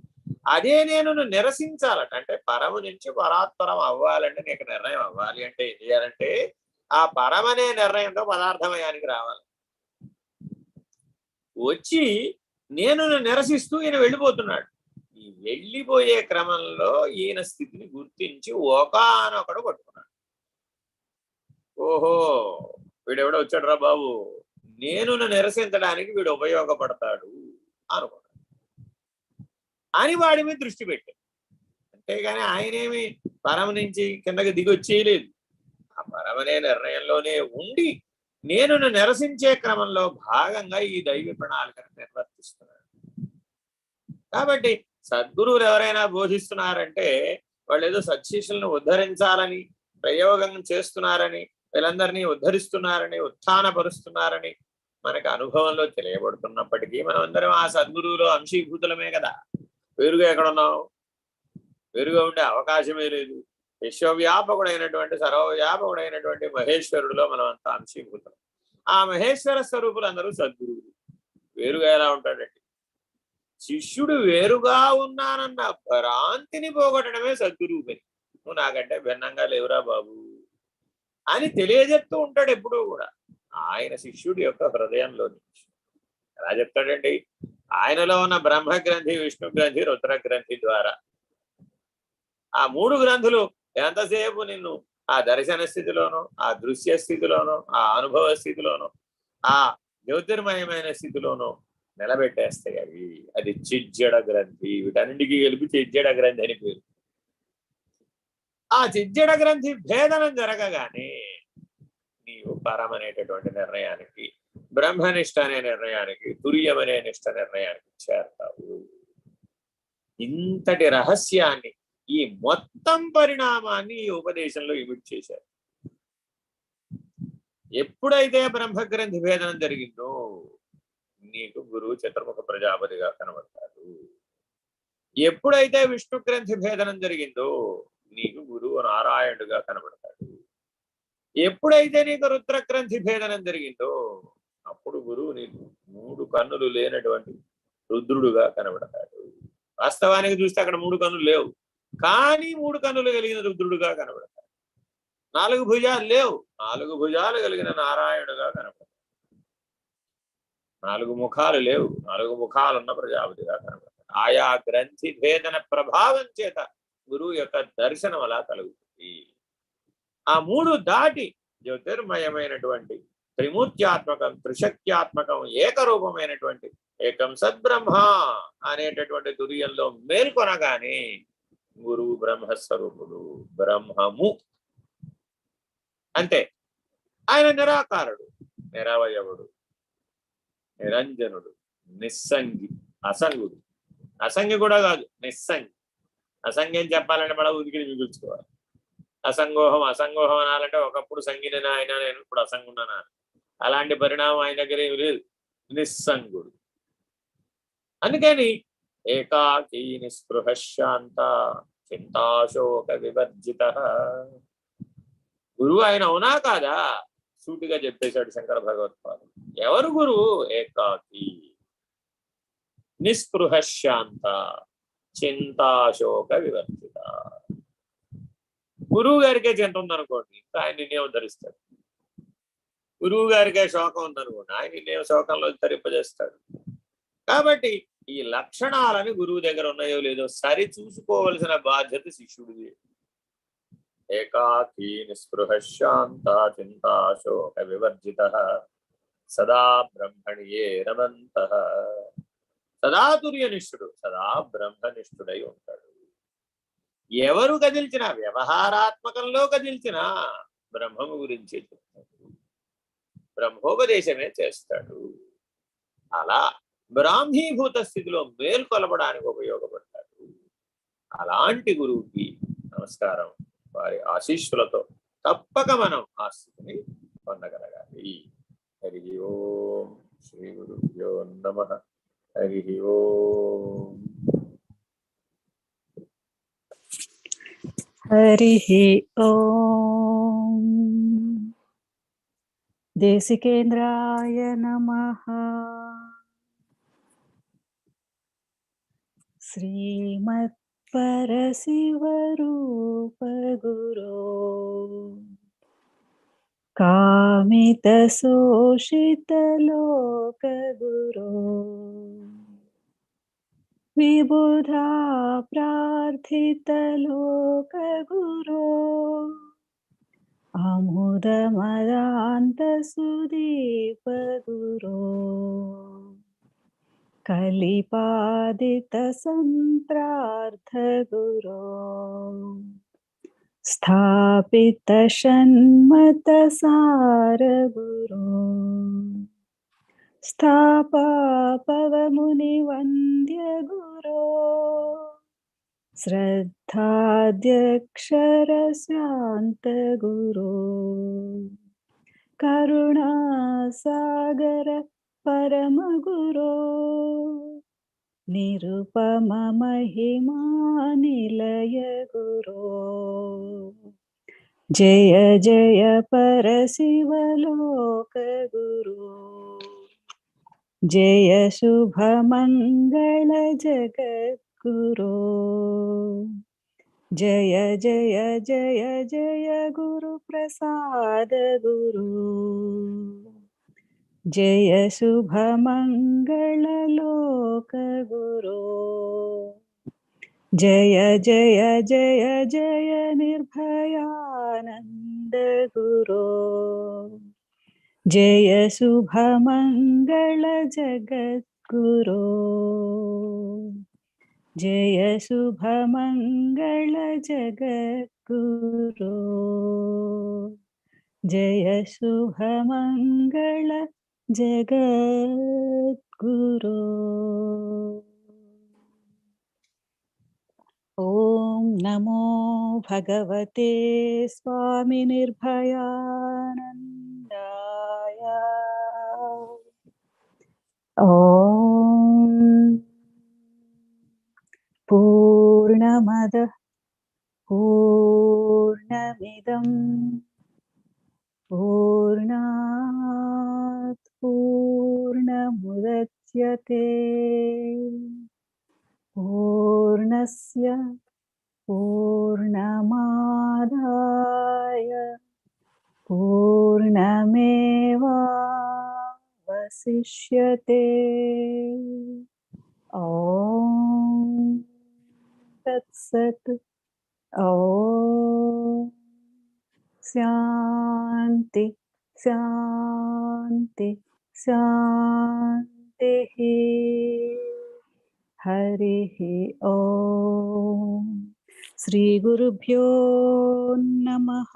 అదే నేను నిరసించాలట, అంటే పరము నుంచి పరాత్పరం అవ్వాలంటే నీకు నిర్ణయం అవ్వాలి అంటే ఏం చేయాలంటే ఆ పరమనే నిర్ణయంతో పదార్థమయానికి రావాలి. వచ్చి నేను నిరసిస్తూ ఈయన వెళ్ళిపోతున్నాడు. ఈ వెళ్ళిపోయే క్రమంలో ఈయన స్థితిని గుర్తించి ఒకానొకడు పట్టుకున్నాడు. ఓహో, వీడెవడో వచ్చాడు రా బాబు, నేను నిరసించడానికి వీడు ఉపయోగపడతాడు అనుకున్నాడు అని వాడి మీద దృష్టి పెట్టాడు. అంతేగాని ఆయనేమి పరమ నుంచి కిందకి దిగి వచ్చేయలేదు. ఆ పరమనే నిర్ణయంలోనే ఉండి నేను నిరసించే క్రమంలో భాగంగా ఈ దైవ ప్రణాళికను నిర్వర్తిస్తున్నాడు. కాబట్టి సద్గురువులు ఎవరైనా బోధిస్తున్నారంటే వాళ్ళు ఏదో సత్శిష్యులను ఉద్ధరించాలని ప్రయోగం చేస్తున్నారని, వీళ్ళందరినీ ఉద్ధరిస్తున్నారని, ఉత్థానపరుస్తున్నారని మనకు అనుభవంలో తెలియబడుతున్నప్పటికీ మనం అందరం ఆ సద్గురువులో అంశీభూతులమే కదా. వేరుగా ఎక్కడున్నాం? వేరుగా ఉండే అవకాశమే లేదు. విశ్వవ్యాపకుడైనటువంటి సర్వవ్యాపకుడైనటువంటి మహేశ్వరుడిలో మనం అంతా అంశీభూతం. ఆ మహేశ్వర స్వరూపులు అందరూ సద్గురువులు. వేరుగా ఎలా ఉంటాడండి? శిష్యుడు వేరుగా ఉన్నానన్న భ్రాంతిని పోగొట్టడమే సద్గురువు పని. నువ్వు నాకంటే భిన్నంగా లేవురా బాబు అని తెలియజెప్తూ ఉంటాడు ఎప్పుడూ కూడా ఆయన శిష్యుడి యొక్క హృదయంలో నుంచి. ఎలా చెప్తాడండి? ఆయనలో ఉన్న బ్రహ్మగ్రంథి, విష్ణు గ్రంథి, రుద్ర గ్రంథి ద్వారా ఆ 3 గ్రంథులు ఎంతసేపు నిన్ను ఆ దర్శన స్థితిలోనూ, ఆ దృశ్య స్థితిలోనూ, ఆ అనుభవ స్థితిలోనూ, ఆ జ్యోతిర్మయమైన స్థితిలోనూ నిలబెట్టేస్తాయి. అది చిజ్జడ గ్రంథి. వీటన్నింటికి కలిపి చిజ్జడ గ్రంథి అని పేరు. ఆ చిజ్జడ గ్రంథి భేదనం జరగగానే నీవు పరమనేటటువంటి నిర్ణయానికి, బ్రహ్మనిష్ట అనే నిర్ణయానికి, తుర్యమనే నిష్ట నిర్ణయానికి చేరతావు. ఇంతటి రహస్యాన్ని, ఈ మొత్తం పరిణామాన్ని ఈ ఉపదేశంలో ఇమిట్ చేశారు. ఎప్పుడైతే బ్రహ్మగ్రంథి భేదనం జరిగిందో నీకు గురువు చతుర్ముఖ ప్రజాపతిగా కనబడతాడు. ఎప్పుడైతే విష్ణు గ్రంథి భేదనం జరిగిందో నీకు గురువు నారాయణుడుగా కనబడతాడు. ఎప్పుడైతే నీకు రుద్రగ్రంథి భేదనం జరిగిందో కన్నులు లేనటువంటి రుద్రుడుగా కనబడతాడు. వాస్తవానికి చూస్తే అక్కడ 3 కన్నులు లేవు, కానీ 3 కన్నులు కలిగిన రుద్రుడుగా కనబడతాడు. 4 భుజాలు లేవు, 4 భుజాలు కలిగిన నారాయణుడుగా కనబడతాడు. 4 ముఖాలు లేవు, 4 ముఖాలున్న ప్రజాపతిగా కనబడతాడు. ఆయా గ్రంథి భేదన ప్రభావం చేత గురువు యొక్క దర్శనం అలా కలుగుతుంది. ఆ 3 దాటి జ్యోతిర్మయమైనటువంటి త్రిమూర్త్యాత్మకం, త్రిశక్త్యాత్మకం, ఏకరూపమైనటువంటి ఏకం సద్బ్రహ్మ అనేటటువంటి తుర్యంలో మేల్కొనగానే గురువు బ్రహ్మస్వరూపుడు, బ్రహ్మము అంతే. ఆయన నిరాకారుడు, నిరవయవుడు, నిరంజనుడు, నిస్సంగి, అసంగుడు. అసంగి కూడా కాదు, నిస్సంగి. అసంగి అని చెప్పాలంటే మళ్ళీ ఉదికిని మిగుల్చుకోవాలి. అసంగోహం అసంగోహం అనాలంటే ఒకప్పుడు సంగిన ఆయన, నేను ఇప్పుడు అసంగున్నాను. అలాంటి పరిణామం ఆయన దగ్గర ఏమి లేదు, నిస్సంగుడు. అందుకని ఏకాకీ నిస్పృహ శాంత చింతాశోక వివర్జిత. గురువు ఆయన అవునా కాదా సూటిగా చెప్పేశాడు శంకర భగవత్పాదులు. ఎవరు గురువు? ఏకాకి, నిస్పృహ శాంత, చింతాశోక వివర్జిత. గురువు గారికే చింత ఉందనుకోండి, ఆయన నిన్నేమో ధరిస్తాడు. గురువు గారికే శోకం ఉందనుకోండి, ఆయన నిన్నేమో శోకంలో ధరింపజేస్తాడు. కాబట్టి ఈ లక్షణాలని గురువు దగ్గర ఉన్నాయో లేదో సరి చూసుకోవలసిన బాధ్యత శిష్యుడిది. ఏకాకీ నిస్పృహ శాంత చింతాశోక వివర్జిత సదా బ్రహ్మణియే రమంతః. సదా తుర్యనిష్ఠుడు, సదా బ్రహ్మనిష్ఠుడై ఉంటాడు. ఎవరు కదిల్చినా, వ్యవహారాత్మకంలో కదిల్చినా బ్రహ్మము గురించే చెప్తాడు, బ్రహ్మోపదేశమే చేస్తాడు. అలా బ్రాహ్మీభూత స్థితిలో మేల్కొలపడానికి ఉపయోగపడతాడు. అలాంటి గురువుకి నమస్కారం. వారి ఆశీస్సులతో తప్పక మనం ఆ స్థితిని పొందగలగాలి. హరి ఓం. శ్రీ గురుభ్యో నమః. హరి ఓం. హరి ఓం. దేశికేంద్రాయ నమః. శ్రీమత్ పరశివరూప గురో కామిత శోషిత లోక గురో విబుధా ప్రార్థిత లోక గురో అముద మదాంత సుదీప గురో కలిపాదిత సంత్రార్థ గురో స్థాపిత షణ్మత సార గురో స్థాపవముని వంద్య గురో శ్రద్ధాధ్యక్షర శాంత గురో కరుణాసాగర పరమ గురో నిరుపమ మహిమా నిలయ గురో జయ జయ పరశివలోక గురో జయ శుభమంగళ జగద్గురో జయ జయ జయ జయ గురు ప్రసాద గురు జయ శుభమంగళ లోక గురో జయ జయ జయ జయ నిర్భయానంద గురో జయ శుభమంగళ జగద్గురో జయ శుభమంగళ జగద్గురో జయ శుభమంగళ జగద్గురో. ఓం నమో భగవతే స్వామి నిర్భయానందాయ. ఓం పూర్ణమదః పూర్ణమిదం పూర్ణాత్ పూర్ణముదచ్యతే मुच्यते पूर्णस्य पूर्णमादाय पूर्णमेवावशिष्यते ॐ तत्सत् ॐ शान्ति शान्ति शान्तिः हरिः ॐ श्रीगुरुभ्यो नमः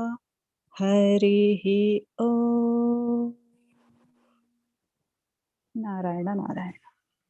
हरिः ॐ नारायण नारायण।